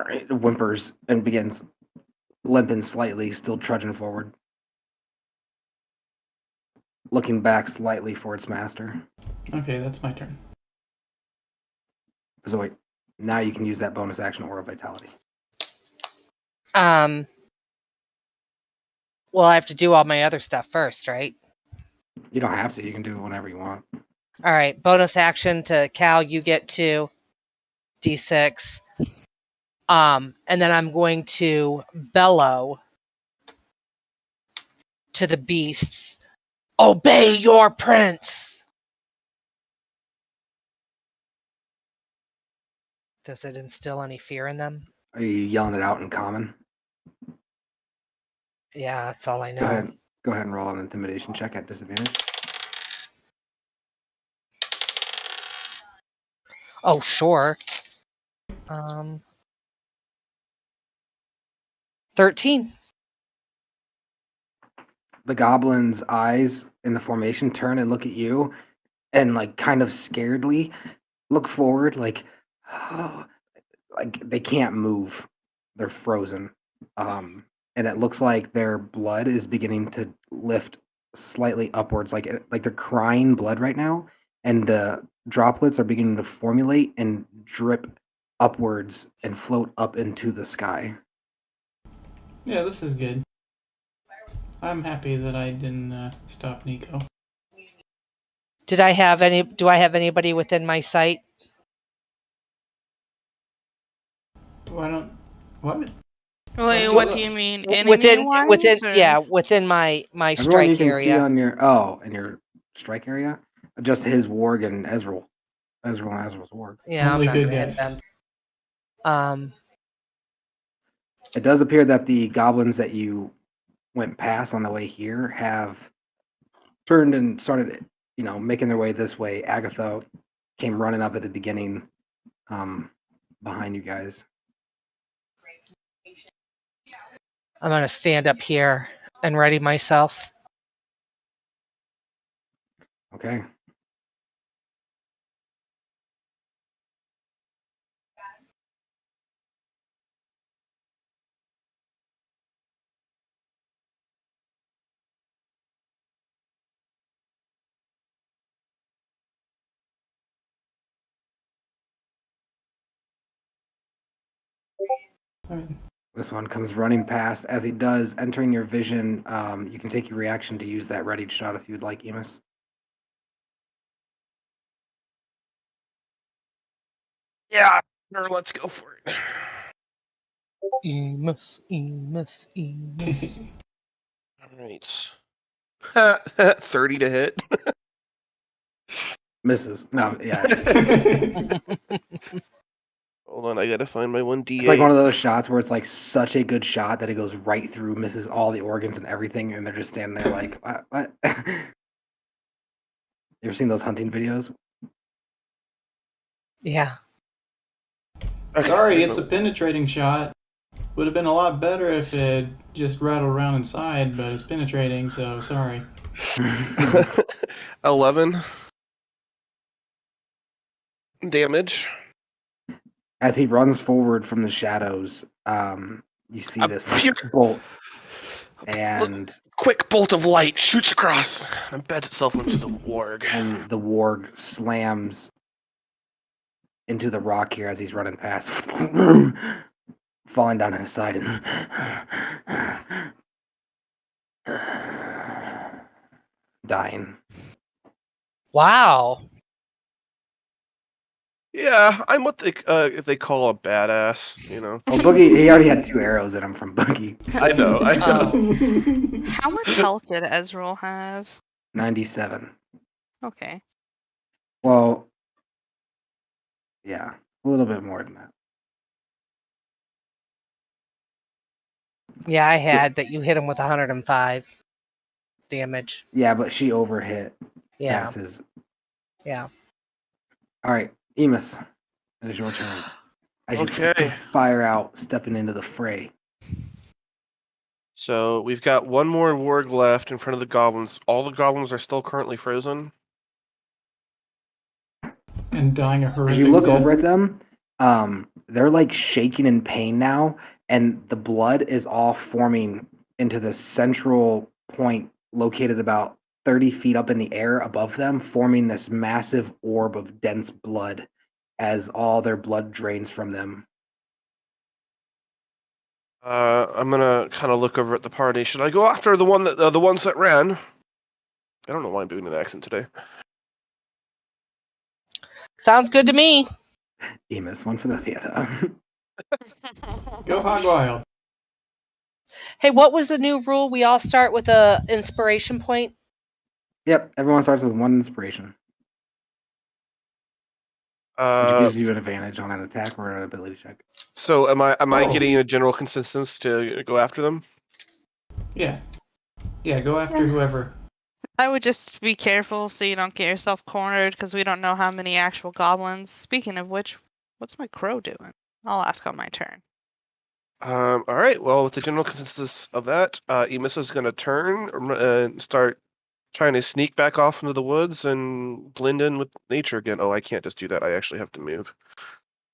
It whimpers and begins limping slightly, still trudging forward. Looking back slightly for its master. Okay, that's my turn. So wait, now you can use that bonus action Aura Vitality. Well, I have to do all my other stuff first, right? You don't have to. You can do it whenever you want. All right, bonus action to Cal. You get 2 d6. And then I'm going to bellow to the beasts. Obey your prince! Does it instill any fear in them? Are you yelling it out in common? Yeah, that's all I know. Go ahead and roll an intimidation check at disadvantage. Oh, sure. 13. The goblin's eyes in the formation turn and look at you and like kind of scaredly look forward like, oh, like they can't move. They're frozen. And it looks like their blood is beginning to lift slightly upwards, like they're crying blood right now, and the droplets are beginning to formulate and drip upwards and float up into the sky. Yeah, this is good. I'm happy that I didn't stop Nico. Do I have anybody within my sight? Why don't. What? Wait, What? what do you mean? Within Enemy-wise? Or? yeah, within my Everyone you strike can see area. on your in your strike area, just his warg and Ezrul. Ezrul and Ezrul's warg. Yeah, Only I'm not good gonna hit guys. them. It does appear that the goblins that you went past on the way here have turned and started, making their way this way. Agatha came running up at the beginning, behind you guys. I'm gonna stand up here and ready myself. Okay. I mean, This one comes running past. As he does, entering your vision, you can take your reaction to use that readied shot if you'd like, Emus. Yeah, sure, let's go for it. Emus. All right. 30 to hit. Misses. No, yeah. Hold on, I gotta find my 1d8. It's like one of those shots where it's like such a good shot that it goes right through, misses all the organs and everything, and they're just standing there like, what? You ever seen those hunting videos? Yeah. Okay, sorry, here's it's a penetrating shot. Would have been a lot better if it just rattled around inside, but it's penetrating, so sorry. my- 11 damage. As he runs forward from the shadows, you see A this pure- bolt, and quick bolt of light shoots across and embeds itself into the warg. and the warg slams into the rock here as he's running past, falling down on his side and dying. Wow. Yeah, I'm what they call a badass, you know. Well, Boogie, he already had 2 arrows in him from Boogie. I know. How much health did Ezreal have? 97. Okay. Well, yeah, a little bit more than that. Yeah, I had that you hit him with 105 damage. Yeah, but she overhit. Yeah. Passes. Yeah. All right, Emus, it is your turn. As you Okay. fire out, stepping into the fray. So we've got one more warg left in front of the goblins. All the goblins are still currently frozen. And dying a horrific As you look death. over at them, they're like shaking in pain now, and the blood is all forming into the central point located about 30 feet up in the air above them, forming this massive orb of dense blood as all their blood drains from them. I'm gonna kind of look over at the party. Should I go after the ones that ran? I don't know why I'm doing an accent today. Sounds good to me. Emus, one for the theater. Go hog wild. Hey, what was the new rule? We all start with a inspiration point. Yep, everyone starts with 1 inspiration, which gives you an advantage on an attack or an ability check. So am I Oh. getting a general consensus to go after them? Yeah. Yeah, go after whoever. I would just be careful so you don't get yourself cornered because we don't know how many actual goblins. Speaking of which, what's my crow doing? I'll ask on my turn. All right. Well, with the general consensus of that, Emus is going to turn and start trying to sneak back off into the woods and blend in with nature again. Oh, I can't just do that. I actually have to move.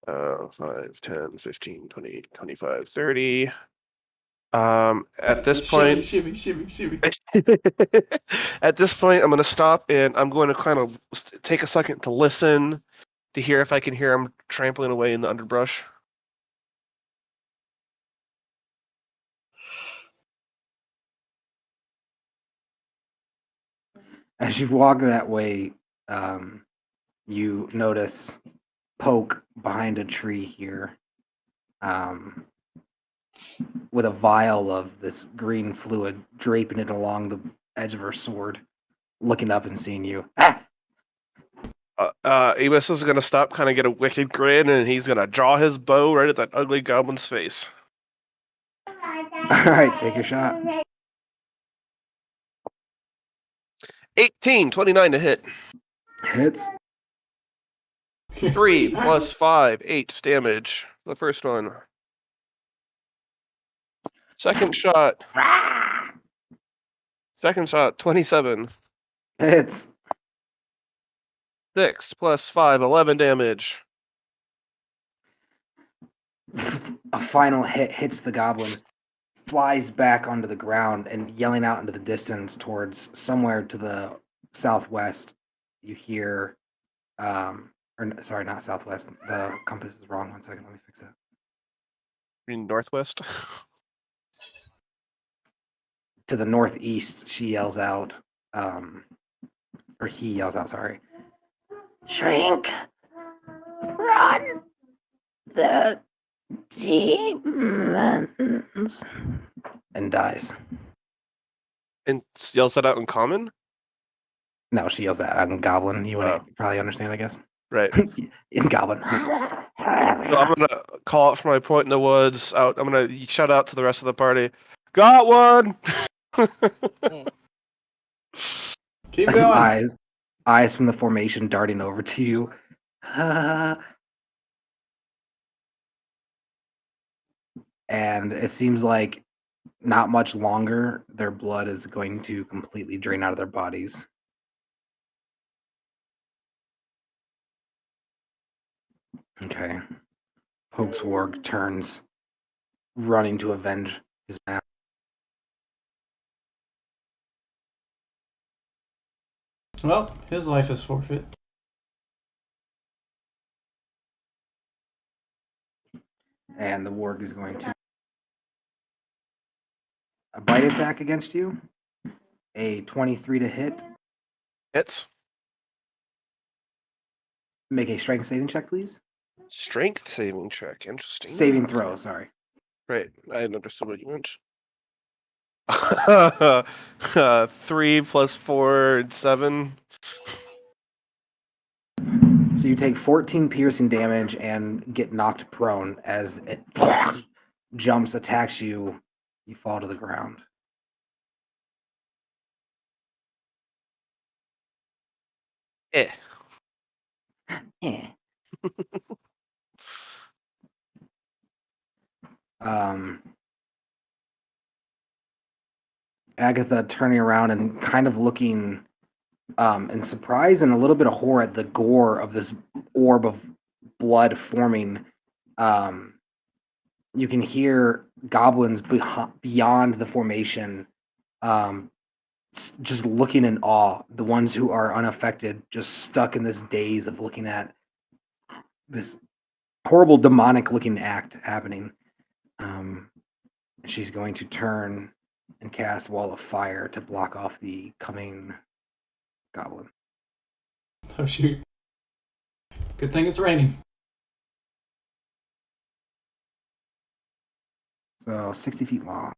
5, 10, 15, 20, 25, 30. At this point, Shimmy. at this point, I'm going to stop and I'm going to kind of take a second to listen to hear if I can hear him trampling away in the underbrush. As you walk that way, you notice Poke behind a tree here, with a vial of this green fluid draping it along the edge of her sword, looking up and seeing you. Ah! Amos is gonna stop, kind of get a wicked grin, and he's gonna draw his bow right at that ugly goblin's face. All right, take your shot. 18, 29 to hit. Hits. 3 plus 5, 8 damage. The first one. Second shot. Second shot, 27. Hits. 6 plus 5, 11 damage. A final hit hits the goblin, flies back onto the ground, and yelling out into the distance towards somewhere to the southwest, you hear, sorry, not southwest. The compass is wrong. 1 second, let me fix that. In northwest. To the northeast, she yells out, or he yells out, sorry. Shrink! Run! The demons! And dies. And yells that out in common? No, she yells that out in Goblin. You wouldn't probably understand, I guess. Right. In Goblin. So I'm gonna call out from my point in the woods. I'm gonna shout out to the rest of the party. Got one! Keep going. Eyes from the formation darting over to you. And it seems like not much longer, their blood is going to completely drain out of their bodies. Okay. Poke's warg turns, running to avenge his master. Well, his life is forfeit. And the warg is going to a bite attack against you. A 23 to hit. Hits. Make a strength saving check, please. Strength saving check. Interesting. Saving throw, sorry. Right. I hadn't understood what you meant. 3 plus 4, 7. So you take 14 piercing damage and get knocked prone as it jumps, attacks you. You fall to the ground. Eh. Yeah. Agatha turning around and kind of looking in surprise and a little bit of horror at the gore of this orb of blood forming. You can hear goblins beyond the formation just looking in awe. The ones who are unaffected, just stuck in this daze of looking at this horrible demonic looking act happening. She's going to turn and cast Wall of Fire to block off the coming goblin. Oh, shoot. Good thing it's raining. So 60 feet long.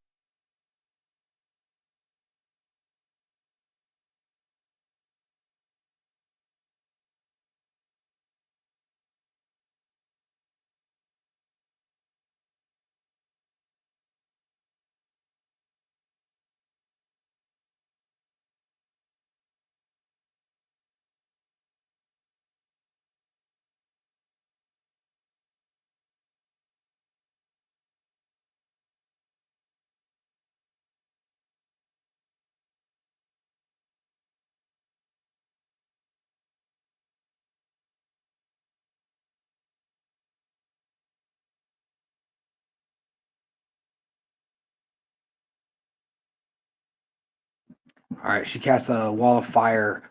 All right, she casts a wall of fire,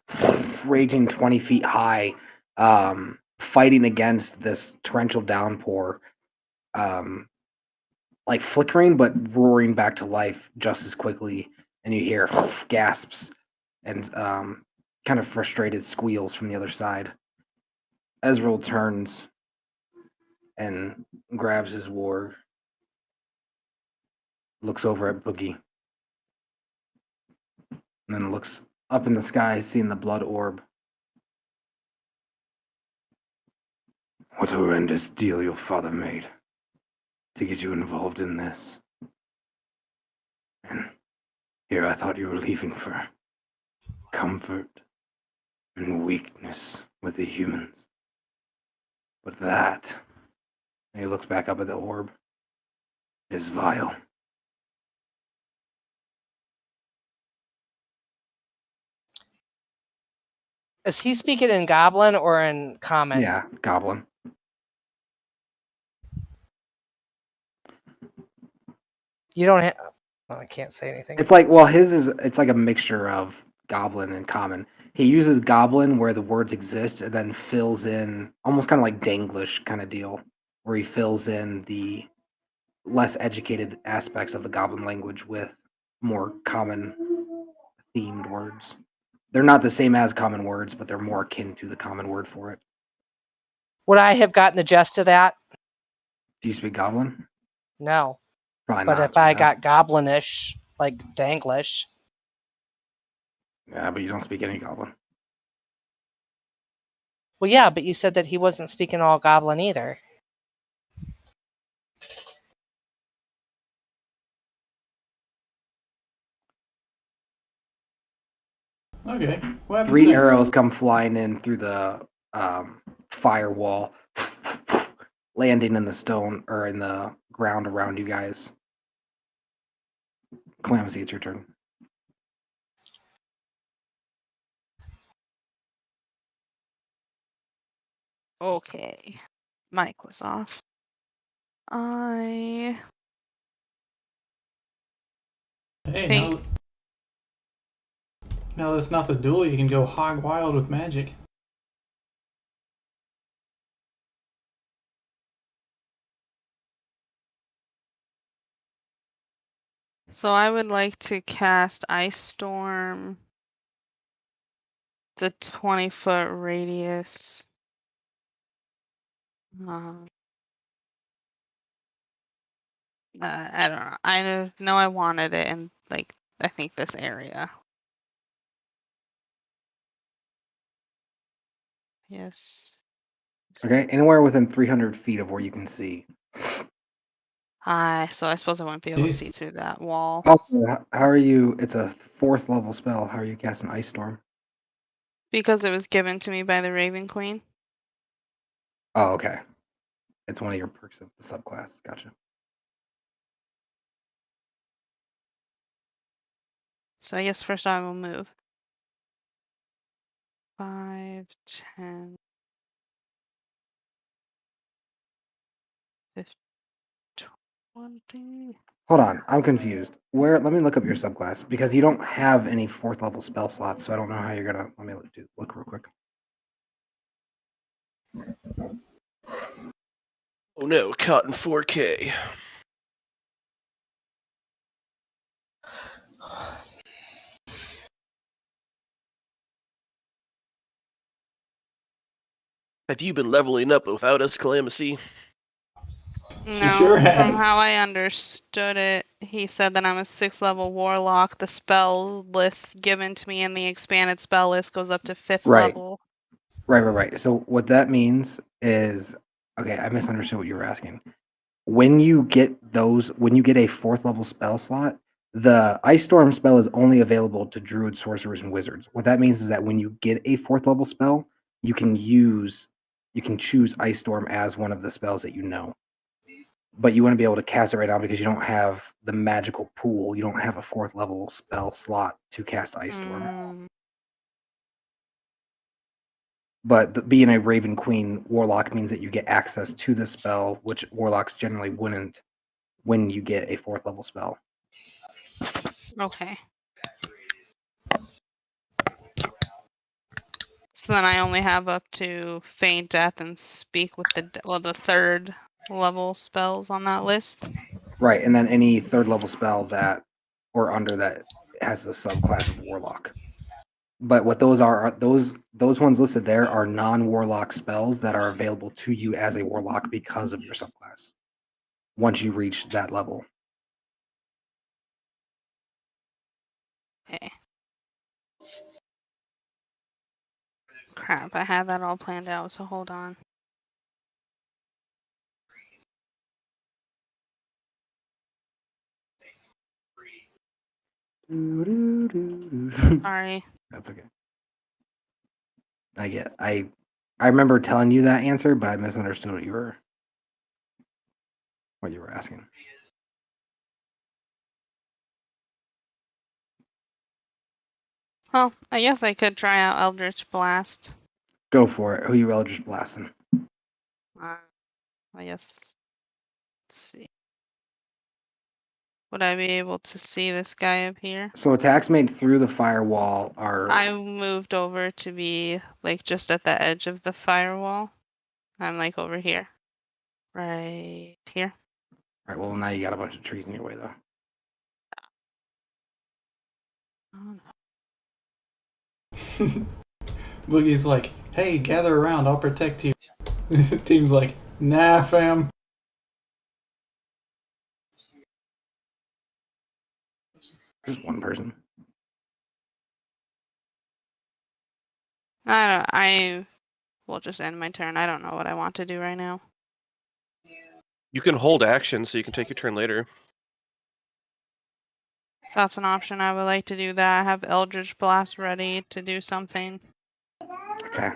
raging 20 feet high, fighting against this torrential downpour, like flickering but roaring back to life just as quickly. And you hear gasps, and kind of frustrated squeals from the other side. Ezrul turns and grabs his warg, looks over at Boogie, and then looks up in the sky, seeing the blood orb. What a horrendous deal your father made to get you involved in this. And here I thought you were leaving for comfort and weakness with the humans. But that, and he looks back up at the orb, is vile. Is he speaking in Goblin or in Common? Yeah, goblin. You don't have. Oh, I can't say anything. It's like, well, it's like a mixture of goblin and common. He uses goblin where the words exist and then fills in almost kind of like Danglish kind of deal, where he fills in the less educated aspects of the goblin language with more common themed words. They're not the same as common words, but they're more akin to the common word for it. Would I have gotten the gist of that? Do you speak goblin? No. Probably But not. if I yeah. got Goblinish, like Danglish, Yeah, but you don't speak any goblin. well, yeah, but you said that he wasn't speaking all Goblin either. Okay. What happens 3 next? arrows come flying in through the firewall, landing in the stone or in the ground around you guys. Calamity, it's your turn. Okay. Mic was off. I Hey, think now that's not the duel, you can go hog wild with magic. so. I would like to cast Ice Storm. The 20-foot radius. I don't know. I know I wanted it in like I think this area. Yes. Okay, anywhere within 300 feet of where you can see. So I suppose I won't be able to Jeez. see through that wall. Also, how are you? It's a 4th level spell. How are you casting Ice Storm? Because it was given to me by the Raven Queen. Oh, okay. It's one of your perks of the subclass. Gotcha. So I guess first I will move. 5, 10, 15, 20. Hold on, I'm confused. Where? Let me look up your subclass because you don't have any 4th level spell slots, so I don't know how you're gonna. Let me look real quick. Oh no, caught in 4K. Have you been leveling up without us, Calamity? She No, sure from has. how I understood it, he said that I'm a 6th level warlock. The spell list given to me in the expanded spell list goes up to 5th Right. level. Right. So what that means is, okay, I misunderstood what you were asking. When you get a 4th level spell slot, the Ice Storm spell is only available to druids, sorcerers, and wizards. What that means is that when you get a 4th level spell, you can choose Ice Storm as one of the spells that you know. But you wouldn't be able to cast it right now because you don't have the magical pool. You don't have a 4th level spell slot to cast Ice Storm. But being a Raven Queen warlock means that you get access to the spell, which warlocks generally wouldn't when you get a 4th level spell. Okay. So then I only have up to Feign Death and Speak with the 3rd level spells on that list. Right, and then any 3rd level spell that or under that has the subclass of warlock. But what those are those ones listed there are non-warlock spells that are available to you as a warlock because of your subclass. Once you reach that level. Okay. Crap, I had that all planned out, so hold on. Sorry. That's okay. I remember telling you that answer, but I misunderstood what you were asking. Well, I guess I could try out Eldritch Blast. Go for it. Who you Eldritch blasting? I guess. Let's see. Would I be able to see this guy up here? So attacks made through the firewall are. I moved over to be like just at the edge of the firewall. I'm like over here. Right here. Right. Well, now you got a bunch of trees in your way, though. Oh, no. Boogie's like, hey, gather around, I'll protect you. Team's like, nah, fam. Just one person. I will just end my turn. I don't know what I want to do right now. You can hold action so you can take your turn later. That's an option. I would like to do that. I have Eldritch Blast ready to do something. Okay.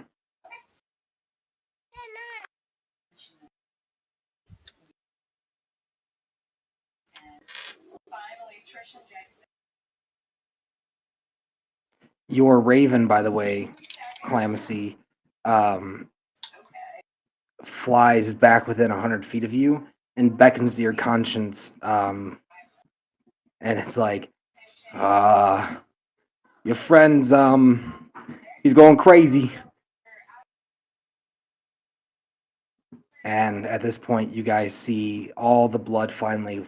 Your raven, by the way, Clamacy, flies back within 100 feet of you and beckons to your conscience. And it's like, your friend's, he's going crazy. And at this point, you guys see all the blood finally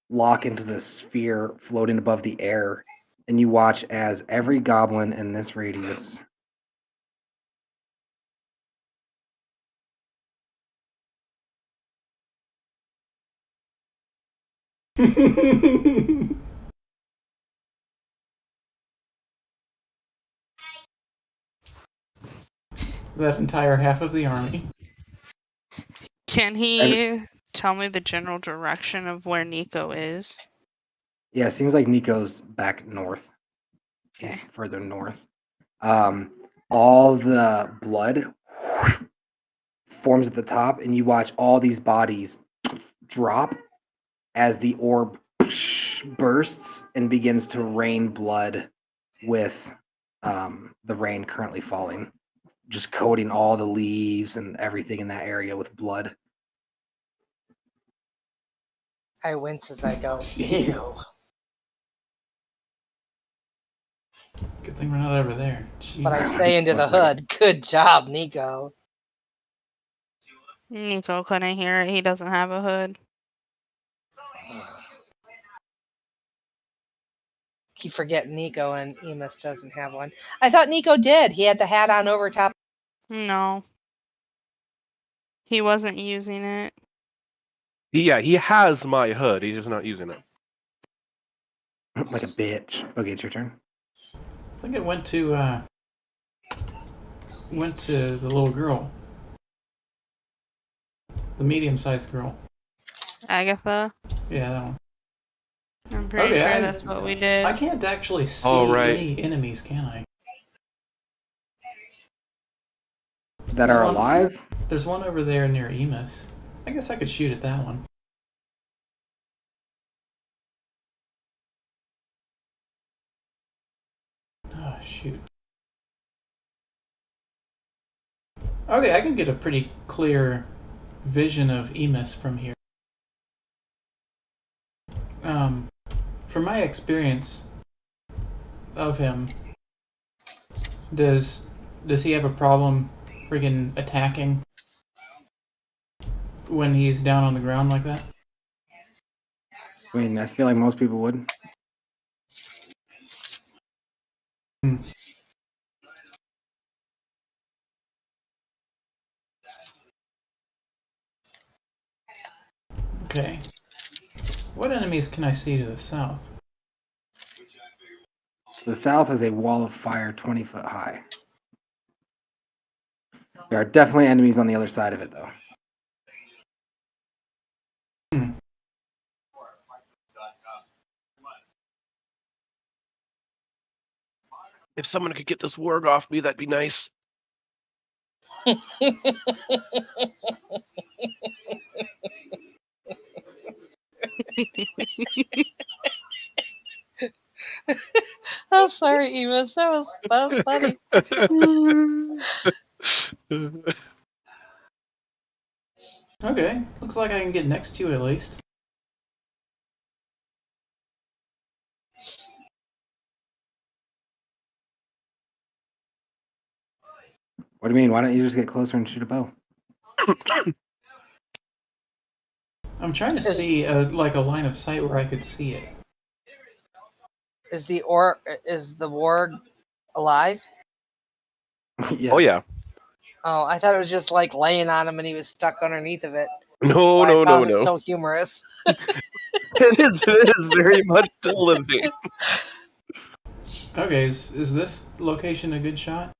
lock into the sphere floating above the air. And you watch as every goblin in this radius That entire half of the army. Can he tell me the general direction of where Nico is? Yeah, it seems like Nico's back north. Okay. He's further north. All the blood forms at the top, and you watch all these bodies drop as the orb bursts and begins to rain blood with the rain currently falling, just coating all the leaves and everything in that area with blood. I wince as I go, Jeez. ew. Good thing we're not over there. Jeez. But I say into the 1 second. hood, good job, Nico. Nico couldn't hear it. He doesn't have a hood. Keep forgetting Nico and Emus doesn't have one. I thought Nico did. He had the hat on over top. No. He wasn't using it. Yeah, he has my hood. He's just not using it. Like a bitch. Okay, it's your turn. I think it went to the little girl. The medium-sized girl. Agatha. Yeah, that one. I'm pretty Okay, sure that's what we did. I can't actually see Oh, right. any enemies, can I? That are alive? There's one over there near Emus. I guess I could shoot at that one. Oh, shoot. Okay, I can get a pretty clear vision of Emus from here. From my experience of him, does he have a problem friggin' attacking when he's down on the ground like that? I mean, I feel like most people would. Okay. What enemies can I see to the south? To the south is a wall of fire 20 foot high. There are definitely enemies on the other side of it, though. If someone could get this warg off me, that'd be nice. Oh, sorry, Emus. That was funny. Okay, looks like I can get next to you at least. What do you mean? Why don't you just get closer and shoot a bow? I'm trying to see like a line of sight where I could see it. Is the warg alive? Yes. Oh yeah. Oh, I thought it was just like laying on him and he was stuck underneath of it. No, I no, no, found it no. so humorous. It is very much still living. Okay, is this location a good shot?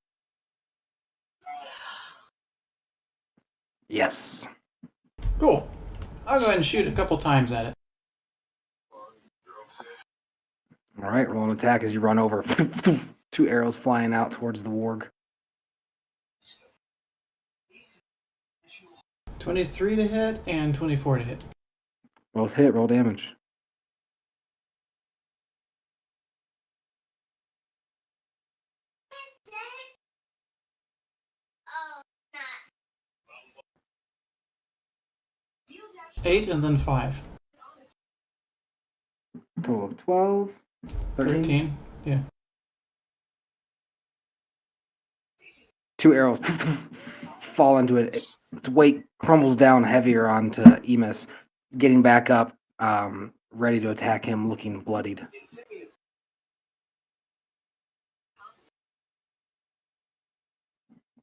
Yes. Cool. I'll go ahead and shoot a couple times at it. All right, roll an attack as you run over. 2 arrows flying out towards the warg. 23 to hit and 24 to hit. Both hit, roll damage. Eight and then 5. Total of 12. 13. Yeah. 2 arrows fall into it. Its weight crumbles down heavier onto Emus, getting back up, ready to attack him, looking bloodied.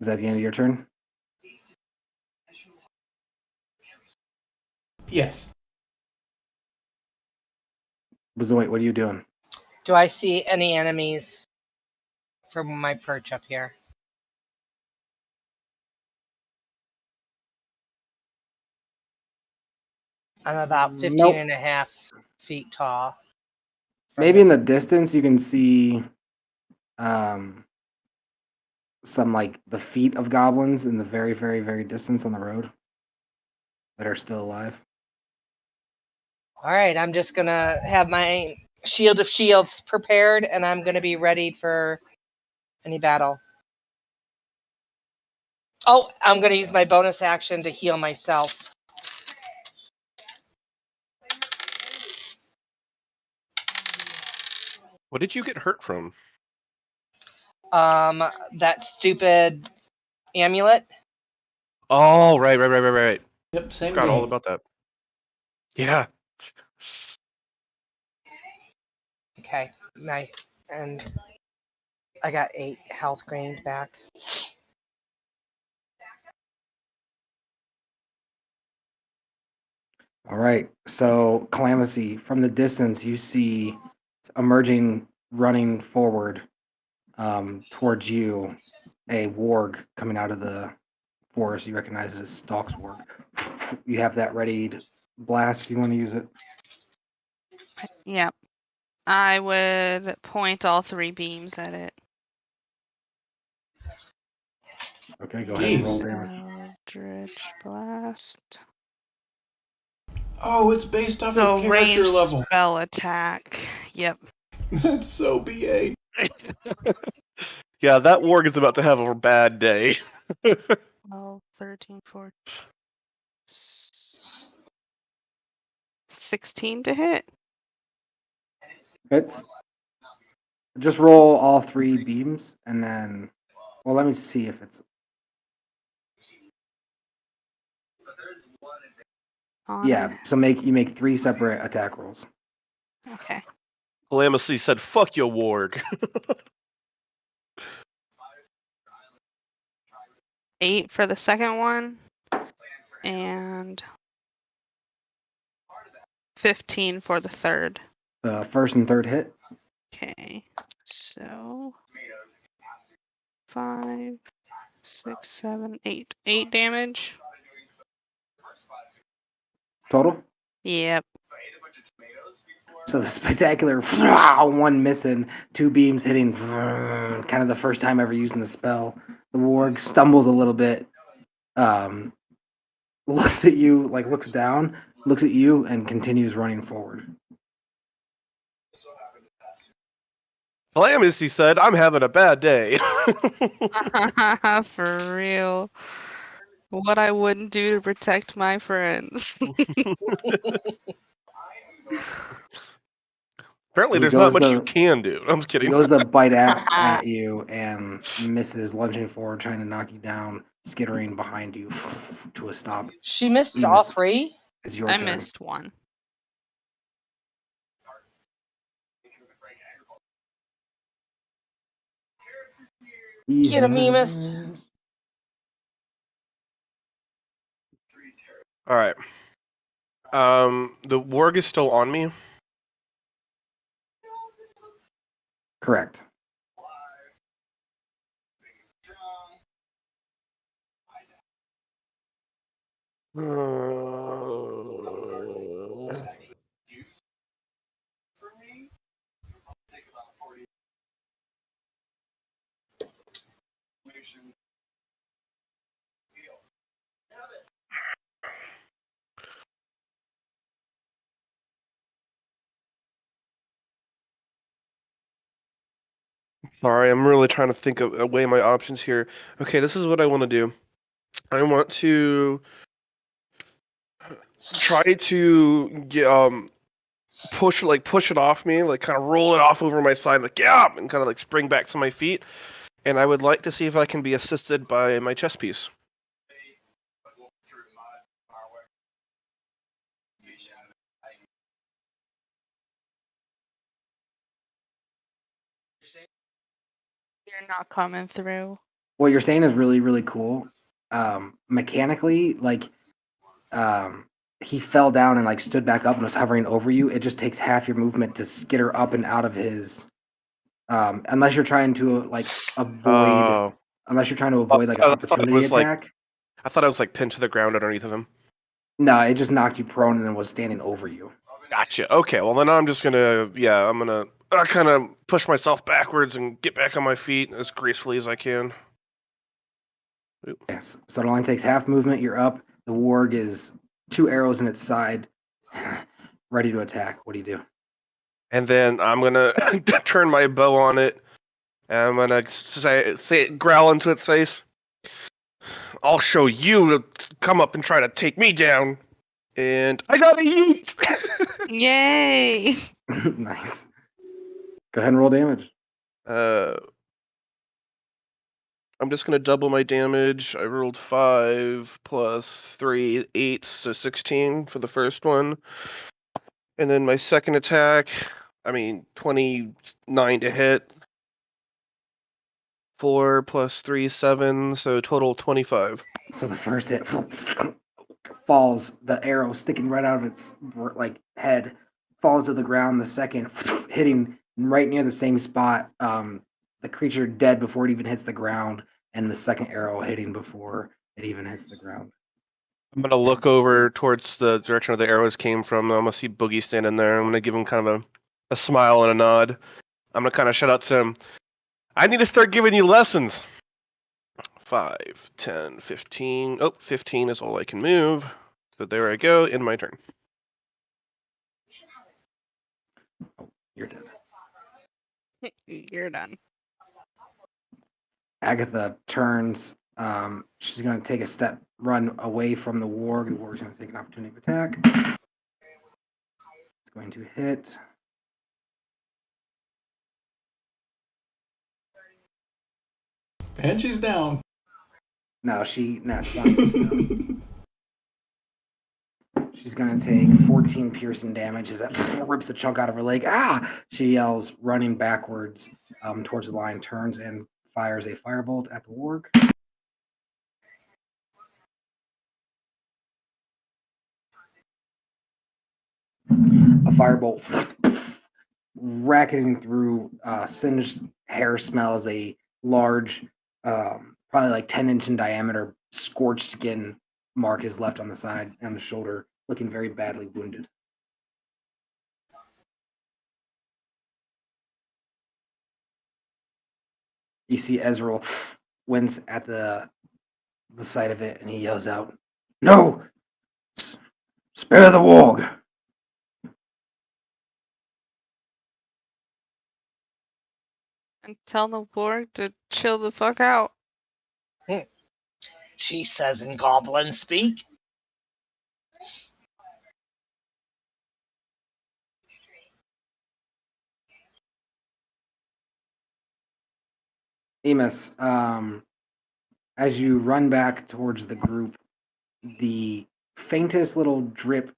Is that the end of your turn? Yes. Bazoit, what are you doing? Do I see any enemies from my perch up here? I'm about 15 Nope. and a half feet tall. Maybe in the distance you can see some like the feet of goblins in the very, very, very distance on the road that are still alive. All right, I'm just gonna have my shield of shields prepared, and I'm gonna be ready for any battle. Oh, I'm gonna use my bonus action to heal myself. What did you get hurt from? That stupid amulet. Oh, right. Yep, same Forgot all game. about that. Yeah. Okay, nice. And I got 8 health gained back. All right. So, Calamithy, from the distance, you see emerging, running forward towards you, a warg coming out of the forest. You recognize it as Stalk's warg. You have that ready to blast if you want to use it. Yep. I would point all 3 beams at it. Okay, go ahead and roll Jeez. damage. Eldritch Blast. Oh, it's based off So of character ranged level. spell attack. Yep. That's so BA. Yeah, that warg is about to have a bad day. 12, 13, 14. 16 to hit. It's just roll all 3 beams and then, well, let me see if it's, On yeah. it. So you make 3 separate attack rolls. Okay. Calamithy said, "Fuck your warg." 8 for the second one. And 15 for the third. First and third hit. Okay, so 5, 6, 7, 8. 8 damage. Total. Yep. So the spectacular one missing, 2 beams hitting, kind of the first time ever using the spell. The warg stumbles a little bit, looks at you, like looks down, looks at you, and continues running forward. Calamus, he said, I'm having a bad day. For real. What I wouldn't do to protect my friends. Apparently, He there's not goes much you to- can do. I'm just He kidding. goes to bite at you and misses, lunging forward, trying to knock you down, skittering behind you to a stop. She missed all Enos, 3? it's your I turn. missed one. Get him, Emus. All right. The warg is still on me. Correct. Sorry, I'm really trying to think of weigh my options here. Okay, this is what I want to do. I want to try to push it off me, like kind of roll it off over my side, like yeah, and kind of like spring back to my feet. And I would like to see if I can be assisted by my chess piece. You're not coming through. What you're saying is really, really cool. Mechanically, like, he fell down and like stood back up and was hovering over you. It just takes half your movement to skitter up and out of his. Unless you're trying to like avoid, Oh, unless you're trying to avoid like an I thought it opportunity was like attack. I thought I was like pinned to the ground underneath of him. No, it just knocked you prone and then was standing over you. Gotcha. Okay, well then I'm just gonna I'm gonna kind of push myself backwards and get back on my feet as gracefully as I can. Oop. Yes. So it only takes half movement. You're up. The warg is 2 arrows in its side, ready to attack. What do you do? And then I'm gonna turn my bow on it, and I'm gonna say growl into its face. I'll show you to come up and try to take me down. And I got a yeet! Yay! Nice. Go ahead and roll damage. I'm just gonna double my damage. I rolled 5 plus 3, 8, so 16 for the first one. And then my second attack, 29 to hit. 4 plus 3, 7, so total 25. So the first hit falls, the arrow sticking right out of its like head falls to the ground. The second hitting right near the same spot. The creature dead before it even hits the ground, and the second arrow hitting before it even hits the ground. I'm gonna look over towards the direction where the arrows came from. I'm gonna see Boogie standing there. I'm gonna give him kind of a smile and a nod. I'm gonna kind of shout out to him. I need to start giving you lessons. 5, 10, 15. Oh, 15 is all I can move. So there I go, in my turn. Oh, you're dead. You're done. Agatha turns. She's going to take a step, run away from the warg. The warg's going to take an opportunity of attack. It's going to hit. And she's down. No, she's not close enough. She's going to take 14 piercing damage as that rips a chunk out of her leg. Ah! She yells, running backwards towards the line, turns and fires a firebolt at the warg. a firebolt racketing through. Singed hair smell as a large, probably like 10-inch in diameter, scorched skin mark is left on the side and the shoulder, looking very badly wounded. You see Ezreal wince at the sight of it, and he yells out, "No! Spare the warg!" And tell the warg to chill the fuck out. She says in goblin speak. Amos, as you run back towards the group, the faintest little drip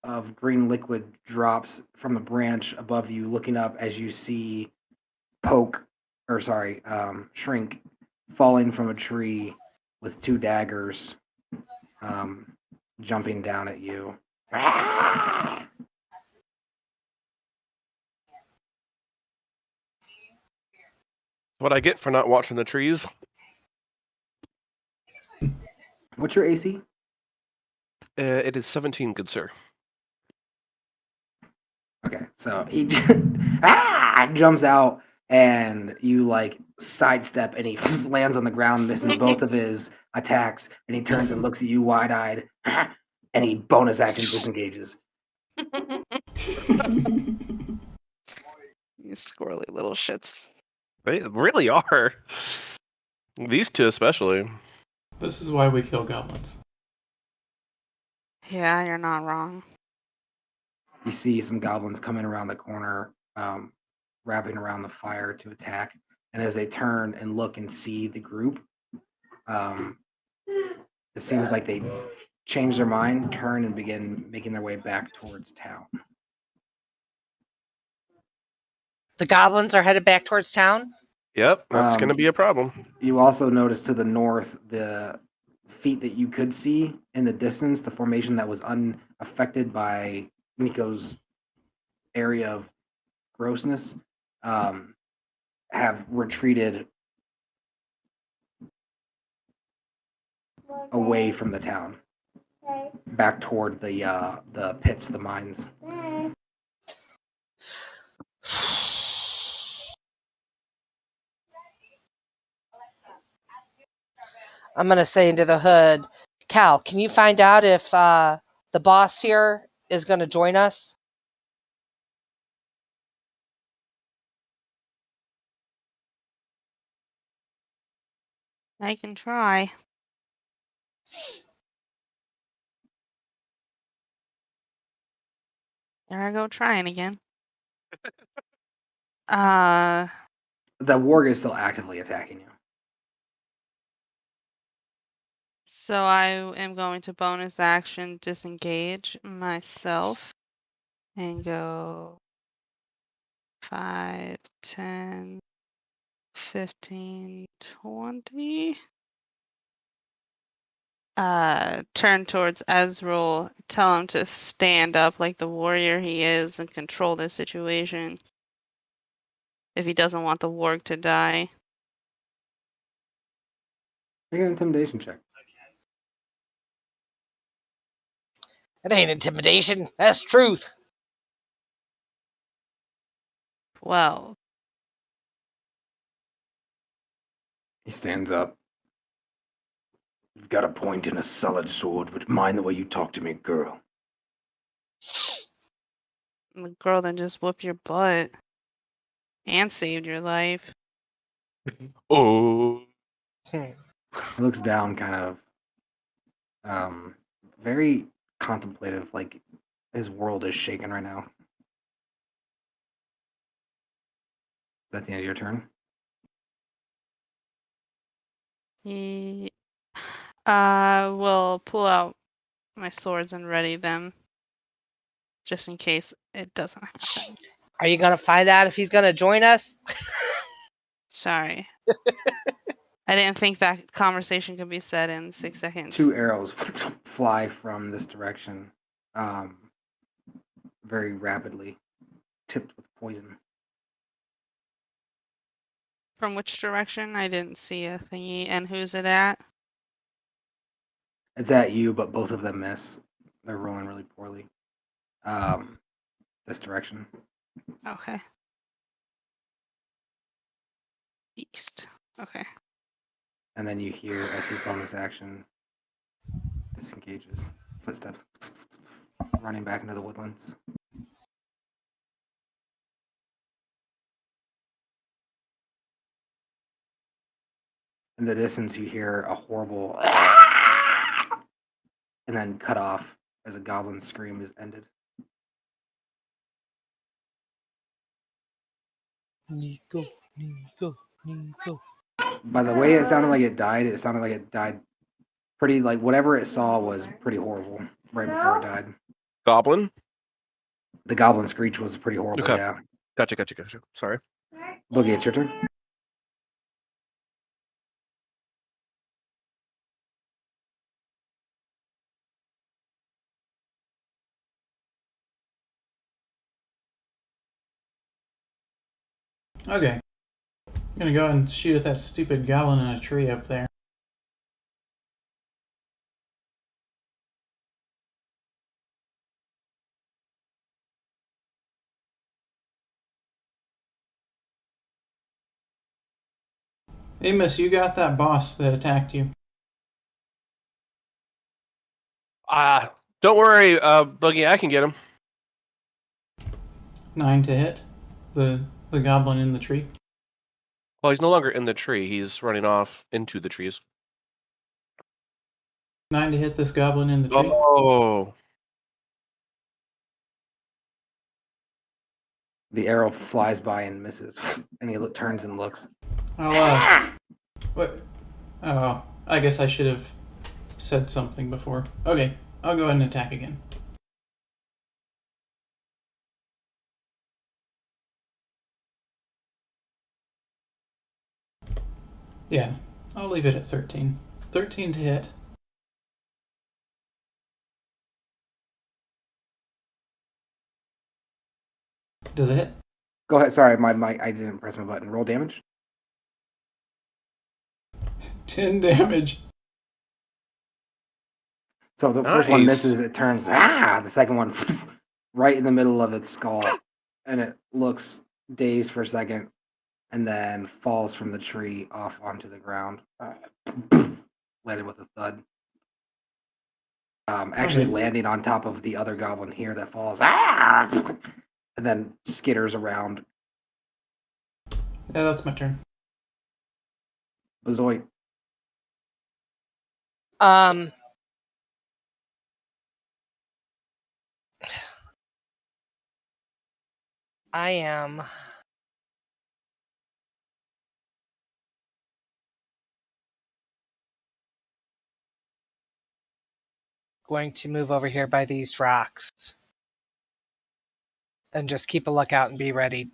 of green liquid drops from a branch above you, looking up as you see Shrink falling from a tree with 2 daggers, jumping down at you. What I get for not watching the trees. What's your AC? It is 17, good sir. Okay, so he jumps out, and you like sidestep, and he lands on the ground, missing both of his attacks. And he turns and looks at you wide-eyed, and he bonus action disengages. You squirrely little shits. They really are. These two especially. This is why we kill goblins. Yeah, you're not wrong. You see some goblins coming around the corner, wrapping around the fire to attack. And as they turn and look and see the group, it seems like they change their mind, turn, and begin making their way back towards town. The goblins are headed back towards town. Yep, that's going to be a problem. You also notice to the north the feet that you could see in the distance, the formation that was unaffected by Nico's area of grossness, have retreated away from the town, back toward the pits, the mines. I'm gonna say into the hood, Cal, can you find out if the boss here is gonna join us? I can try. There I go trying again. The warg is still actively attacking you. So I am going to bonus action disengage myself and go 5, 10, 15, 20. Turn towards Ezrul, tell him to stand up like the warrior he is and control the situation if he doesn't want the warg to die. Make an intimidation check. It ain't intimidation. That's truth. 12. He stands up. You've got a point and a solid sword, but mind the way you talk to me, girl. The girl that just whooped your butt and saved your life. Oh. He looks down, kind of, very contemplative, like his world is shaken right now. Is that the end of your turn? He will pull out my swords and ready them just in case it doesn't happen. Are you gonna find out if he's gonna join us? Sorry. I didn't think that conversation could be said in 6 seconds. 2 arrows fly from this direction. very rapidly, tipped with poison. From which direction? I didn't see a thingy. And who's it at? It's at you, but both of them miss. They're rolling really poorly. This direction. Okay. East. Okay. And then you hear, as his bonus action disengages, footsteps running back into the woodlands. In the distance, you hear a horrible and then cut off as a goblin scream is ended. Nico, Nico, Nico. By the way, it sounded like it died pretty, like, whatever it saw was pretty horrible right before it died. Goblin? The goblin screech was pretty horrible, Okay. yeah. Gotcha. Sorry. Boogie, it's your turn. Okay. I'm gonna go and shoot at that stupid goblin in a tree up there. Amos, you got that boss that attacked you. Don't worry, Boogie, I can get him. 9 to hit. The goblin in the tree. Well, he's no longer in the tree. He's running off into the trees. 9 to hit this goblin in the tree. Oh. The arrow flies by and misses, and he turns and looks. What? Oh, I guess I should have said something before. Okay, I'll go ahead and attack again. Yeah, I'll leave it at 13. 13 to hit. Does it hit? Go ahead. Sorry, I didn't press my button. Roll damage. 10 damage. So the first one Nice. misses, it turns, the second one right in the middle of its skull, and it looks dazed for a second, and then falls from the tree off onto the ground, landed with a thud. Actually Okay. landing on top of the other goblin here that falls, and then skitters around. Yeah, that's my turn. Bazoit. I am going to move over here by these rocks and just keep a lookout and be ready.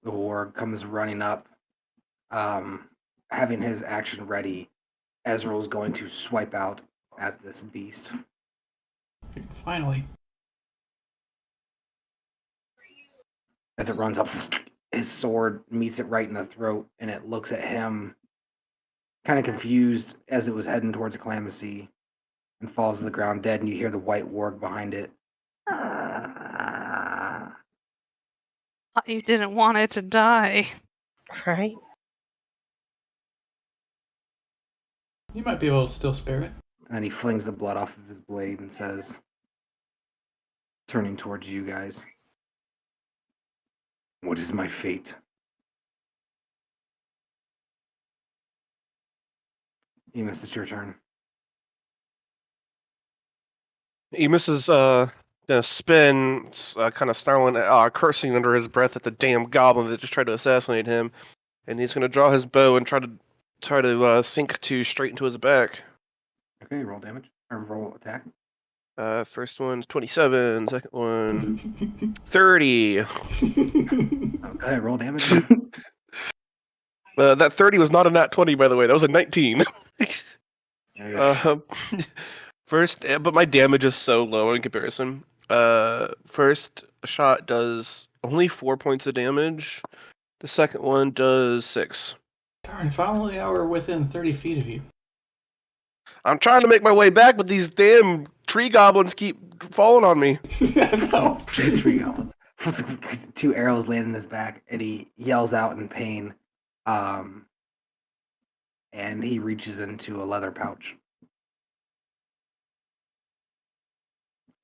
The warg comes running up, having his action ready. Ezrul's going to swipe out at this beast. Finally. As it runs up, his sword meets it right in the throat, and it looks at him, kind of confused as it was heading towards Calamacy, and falls to the ground dead, and you hear the white warg behind it. You didn't want it to die. Right? You might be able to still spare it. And then he flings the blood off of his blade and says, turning towards you guys, "What is my fate?" Emus, it's your turn. Emus is gonna spin, kind of snarling, cursing under his breath at the damn goblin that just tried to assassinate him, and he's gonna draw his bow and try to sink two straight into his back. Okay, roll damage or roll attack. First one's 27, second one 30. Okay, roll damage. That 30 was not a nat 20, by the way. That was a 19. Oof. First, but my damage is so low in comparison. First shot does only 4 points of damage. The second one does 6. Darn, if only I were within 30 feet of you. I'm trying to make my way back, but these damn tree goblins keep falling on me. No. Tree goblins. 2 arrows land in his back, and he yells out in pain. And he reaches into a leather pouch.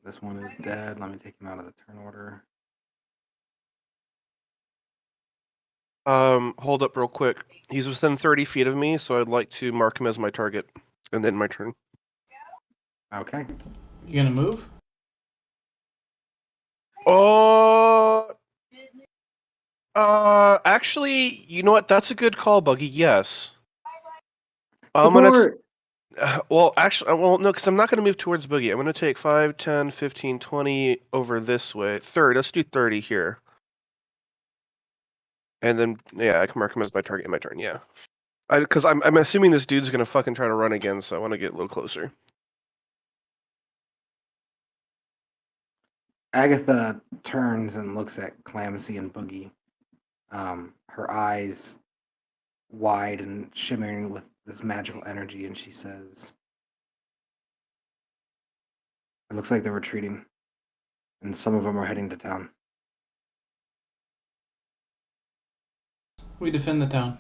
This one is dead. Let me take him out of the turn order. Hold up real quick. He's within 30 feet of me, so I'd like to mark him as my target. And then my turn. Okay. You gonna move? Actually, you know what? That's a good call, Buggy. Yes. I'm gonna. Support! Well, actually, no, because I'm not going to move towards Boogie. I'm going to take 5, 10, 15, 20 over this way. 30. Let's do 30 here. And then, yeah, I can mark him as my target in my turn, yeah. Because I'm assuming this dude's going to fucking try to run again, so I want to get a little closer. Agatha turns and looks at Clamsy and Boogie. Her eyes wide and shimmering with this magical energy, and she says, "It looks like they're retreating, and some of them are heading to town." We defend the town.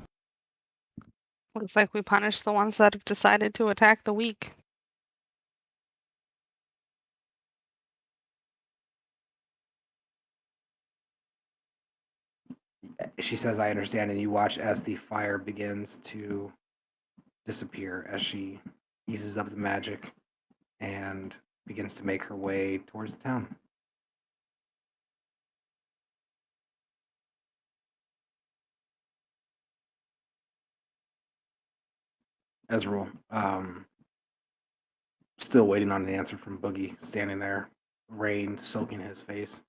Looks like we punish the ones that have decided to attack the weak. She says, "I understand," and you watch as the fire begins to disappear as she eases up the magic and begins to make her way towards the town. Ezrul, still waiting on an answer from Boogie, standing there, rain soaking his face.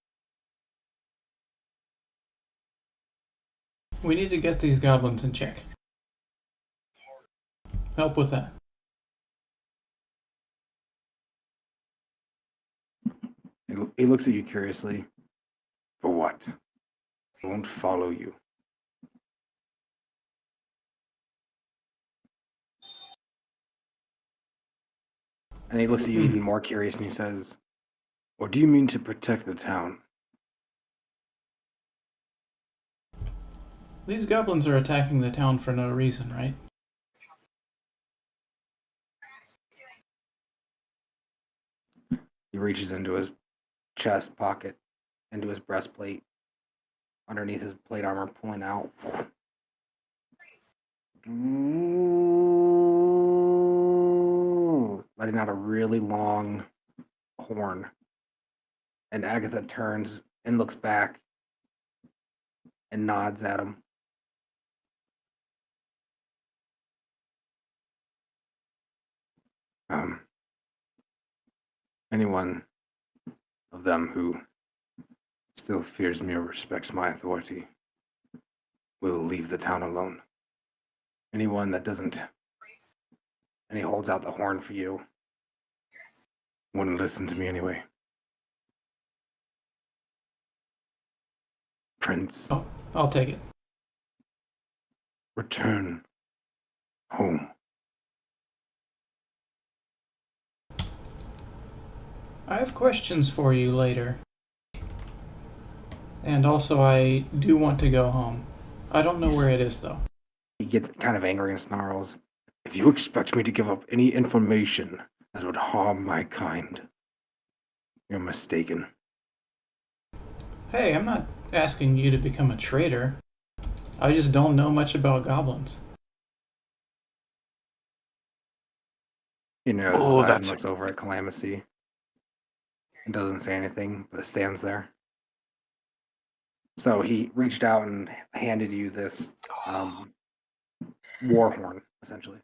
We need to get these goblins in check. Help with that. He looks at you curiously. For what? I won't follow you. And he looks at you even more curious and he says, or do you mean to protect the town? These goblins are attacking the town for no reason, right? He reaches into his chest pocket, into his breastplate, underneath his plate armor, pulling out. Letting out a really long horn. And Agatha turns and looks back and nods at him. Anyone of them who still fears me or respects my authority will leave the town alone. Anyone that doesn't, and he holds out the horn for you, wouldn't listen to me anyway. Prince, Oh, I'll take it. return home. I have questions for you later. And also, I do want to go home. I don't know where it is, though. He gets kind of angry and snarls. If you expect me to give up any information that would harm my kind, you're mistaken. Hey, I'm not asking you to become a traitor. I just don't know much about goblins. He knows Oh, his eyes and that's looks over at Calamithy and doesn't say anything, but stands there. So he reached out and handed you this war horn, essentially.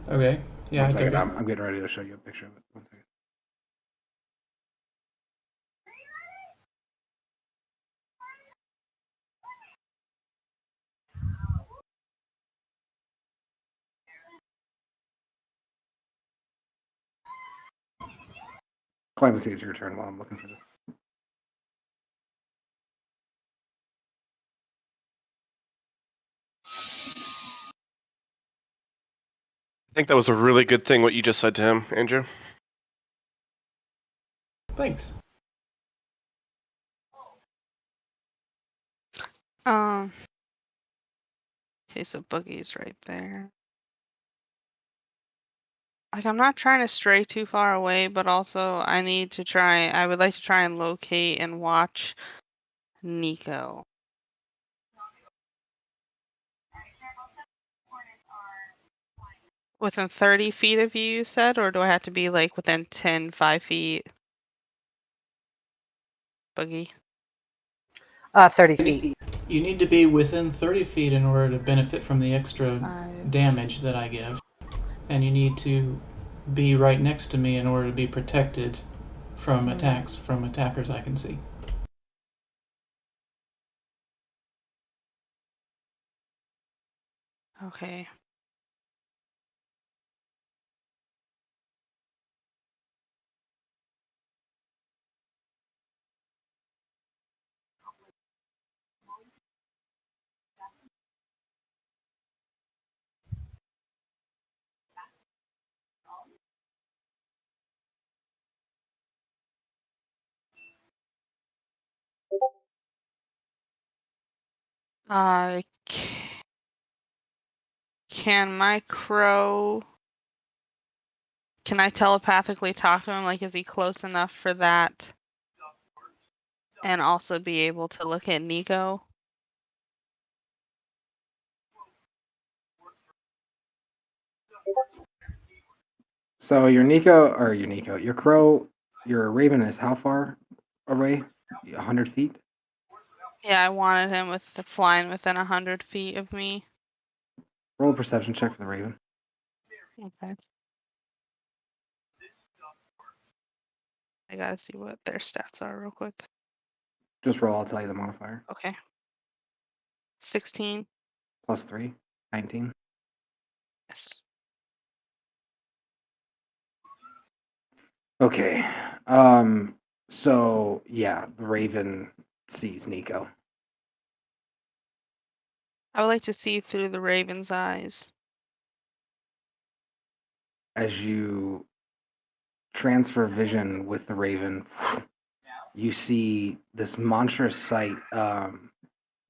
Okay. Yeah, One I took second, it. I'm getting ready to show you a picture of it. One second. Clemency, it's your turn while I'm looking for this. I think that was a really good thing what you just said to him, Andrew. Thanks. Okay, so Boogie's right there. Like, I'm not trying to stray too far away, but also I would like to try and locate and watch Nico. Within 30 feet of you said, or do I have to be like within 5 feet? Boogie. 30 feet. You need to be within 30 feet in order to benefit from the extra 5. damage that I give. And you need to be right next to me in order to be protected from attacks from attackers I can see. Okay. Can my crow... Can I telepathically talk to him? Like, is he close enough for that? And also be able to look at Nico? So your crow, your raven is how far away? 100 feet? Yeah, I wanted him flying within 100 feet of me. Roll a perception check for the raven. Okay. I gotta see what their stats are real quick. Just roll, I'll tell you the modifier. Okay. 16. Plus 3, 19. Yes. Okay. So yeah, the raven sees Nico. I would like to see through the raven's eyes. As you transfer vision with the raven, you see this monstrous sight.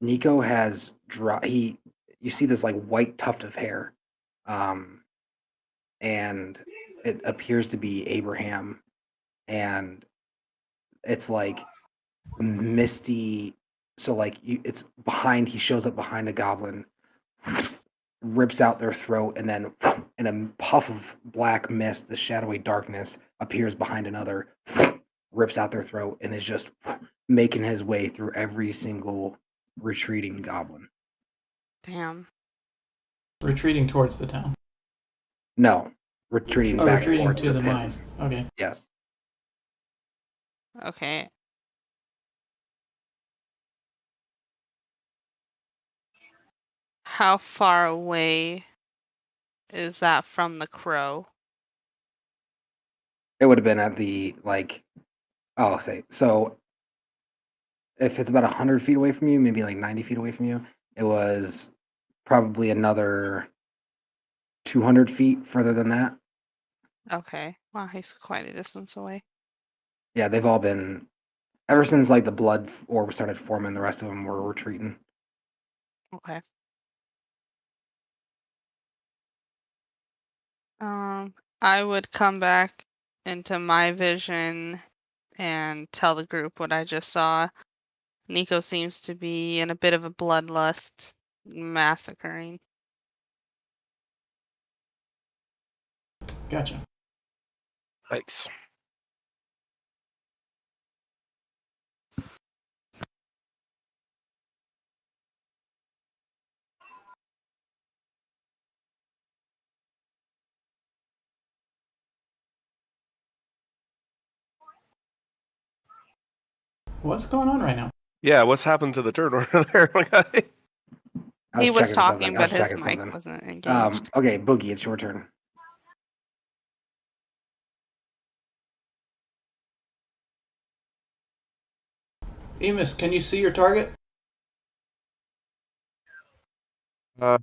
Nico has you see this like white tuft of hair, and it appears to be Abraham, and it's like misty. So like it's behind. He shows up behind a goblin, rips out their throat, and then in a puff of black mist, the shadowy darkness appears behind another, rips out their throat, and is just making his way through every single retreating goblin. Damn. Retreating towards the town. No, retreating back retreating towards to the the mine. pits. Okay. Yes. Okay. How far away is that from the crow? It would have been at the so if it's about 100 feet away from you, maybe like 90 feet away from you, it was probably another 200 feet further than that. Okay. Wow, he's quite a distance away. Yeah, they've all been ever since like the blood orb started forming. The rest of them were retreating. Okay. I would come back into my vision and tell the group what I just saw. Nico seems to be in a bit of a bloodlust, massacring. Gotcha. Thanks. What's going on right now? Yeah, what's happened to the turtle over there? He was checking talking, something. I was but his checking mic something. wasn't engaged. Okay, Boogie, it's your turn. Emus, can you see your target? I'm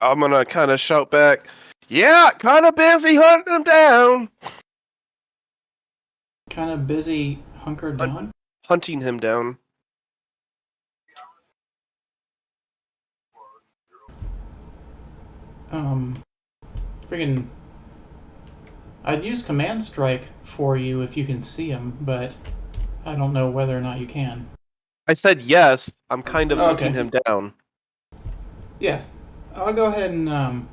gonna kind of shout back, yeah, kind of busy hunting them down. Kind of busy hunkered down? Hunting him down. Friggin'. I'd use Command Strike for you if you can see him, but I don't know whether or not you can. I said yes. I'm kind of Okay. hunting him down. Yeah. I'll go ahead and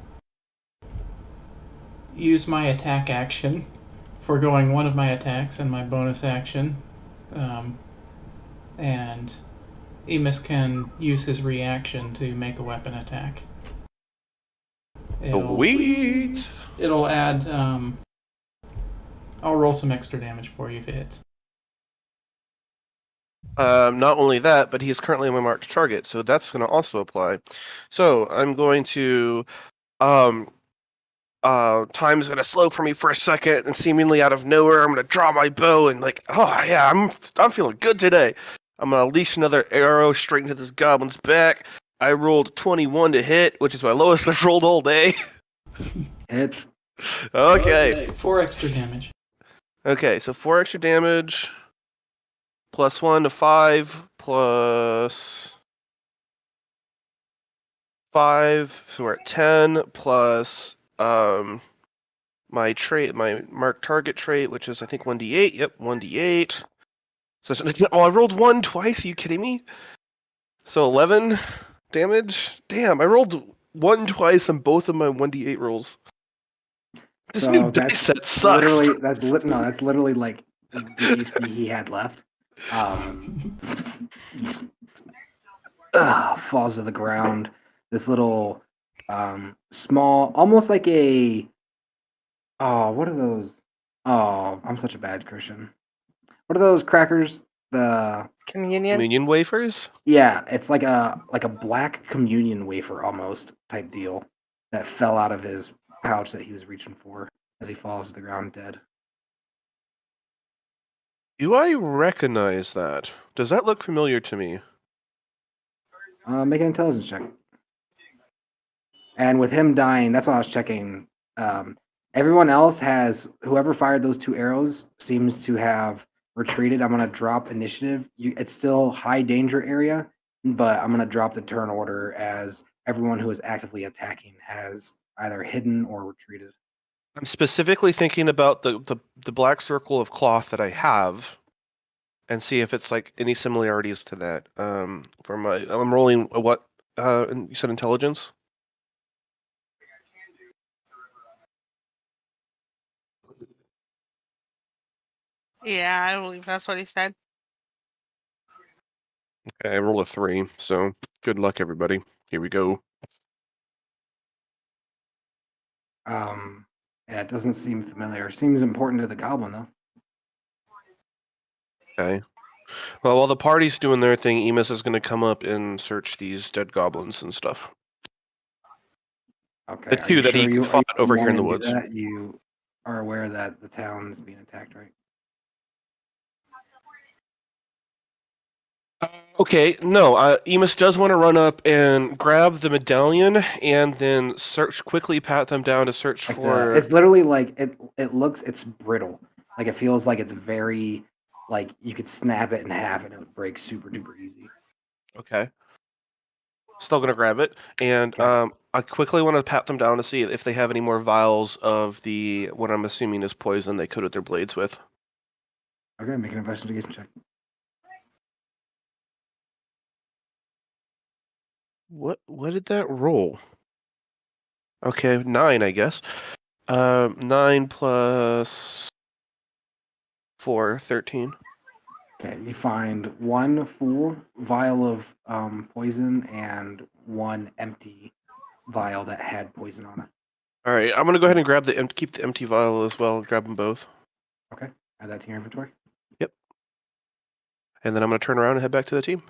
use my attack action, foregoing one of my attacks and my bonus action. And Emus can use his reaction to make a weapon attack. Sweet. It'll add. I'll roll some extra damage for you if it hits. Not only that, but he's currently on my marked target, so that's going to also apply. So I'm going to. Time's going to slow for me for a second, and seemingly out of nowhere, I'm going to draw my bow and oh yeah, I'm feeling good today. I'm going to unleash another arrow straight into this goblin's back. I rolled 21 to hit, which is my lowest I've rolled all day. Hits. Okay. 4 extra damage. Okay, so 4 extra damage, plus 1 to 5, plus 5, so we're at 10, plus my trait, my marked target trait, which is I think 1d8. Yep, 1d8. So I rolled 1 twice. Are you kidding me? So 11 damage. Damn, I rolled 1 twice on both of my 1d8 rolls. This new dice set sucks. Literally, that's literally like the HP he had left. Falls to the ground. This little small, almost like a what are those? Oh, I'm such a bad Christian. What are those crackers? The Communion. Communion wafers? Yeah, it's like a black communion wafer almost type deal that fell out of his pouch that he was reaching for as he falls to the ground dead. Do I recognize that? Does that look familiar to me? Make an intelligence check. And with him dying, that's why I was checking. Everyone else whoever fired those 2 arrows seems to have retreated. I'm gonna drop initiative. It's still high danger area, but I'm gonna drop the turn order as everyone who is actively attacking has either hidden or retreated. I'm specifically thinking about the black circle of cloth that I have, and see if it's like any similarities to that. I'm rolling what? You said intelligence. Yeah, I believe that's what he said. Okay, I roll a 3. So good luck, everybody. Here we go. Yeah, it doesn't seem familiar. Seems important to the goblin though. Okay. Well, while the party's doing their thing, Emus is going to come up and search these dead goblins and stuff. Okay. The 2 that he fought over here in the woods. That you are aware that the town is being attacked, right? Okay, no, Emus does want to run up and grab the medallion and then quickly pat them down to search for... It's literally like, it's brittle. Like it feels like it's very, like you could snap it in half and it would break super duper easy. Okay. Still going to grab it, and Okay. I quickly want to pat them down to see if they have any more vials of what I'm assuming is poison they coated their blades with. Okay, make an investigation check. What did that roll? Okay, 9, I guess. 9 plus 4, 13. Okay, you find 1 full vial of poison and 1 empty vial that had poison on it. All right, I'm gonna go ahead and grab keep the empty vial as well, and grab them both. Okay, add that to your inventory. Yep. And then I'm gonna turn around and head back to the team.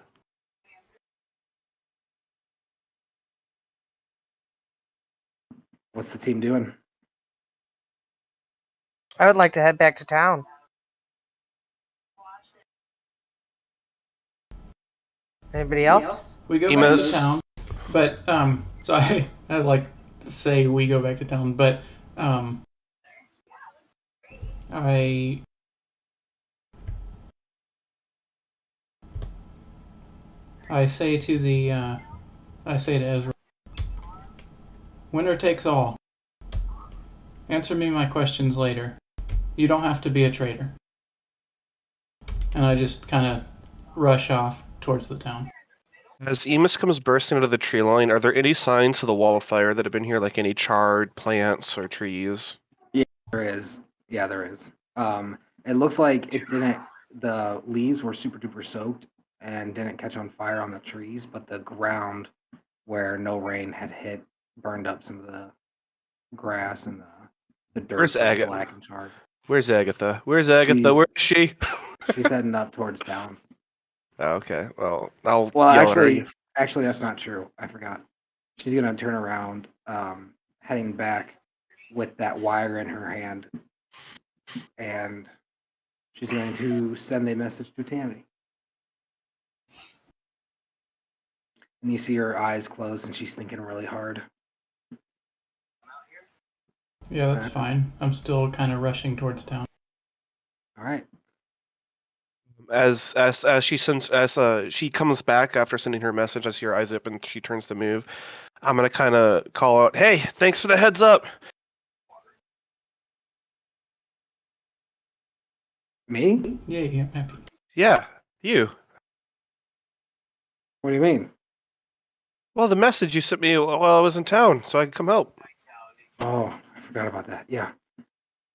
What's the team doing? I would like to head back to town. Anybody else? We go back Emus. to town, but so I like to say we go back to town, but I say to Ezra, winner takes all. Answer me my questions later. You don't have to be a traitor. And I just kind of rush off towards the town. As Emus comes bursting out of the tree line, are there any signs of the wall of fire that have been here, like any charred plants or trees? There is. Yeah, there is. It looks like it didn't. The leaves were super duper soaked and didn't catch on fire on the trees, but the ground where no rain had hit burned up some of the grass and the Where's dirt's like Agatha? black and charred. Where's Agatha? Where's Agatha? She's- Where is she? She's heading up towards town. Oh, okay. Well, I'll Well, yell at her. actually, that's not true. I forgot. She's gonna turn around, heading back with that wire in her hand, and she's going to send a message to Tammy. And you see her eyes closed, and she's thinking really hard. Yeah, that's fine. I'm still kind of rushing towards town. All right. As she comes back after sending her message, I see her eyes open. She turns to move. I'm gonna kind of call out, "Hey, thanks for the heads up." Me? Yeah, I'm happy. Yeah, you. What do you mean? Well, the message you sent me while I was in town, so I could come help. Oh, I forgot about that. Yeah.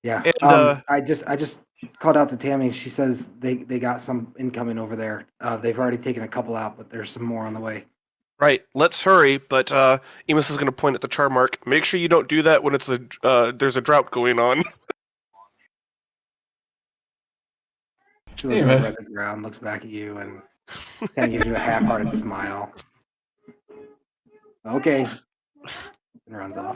And I just called out to Tammy. She says they got some incoming over there. They've already taken a couple out, but there's some more on the way. right, let's hurry. But Emus is gonna point at the char mark. Make sure you don't do that when it's there's a drought going on. She looks Hey, over miss. at the ground, looks back at you, and kind of gives you a half-hearted smile. Okay. And runs off.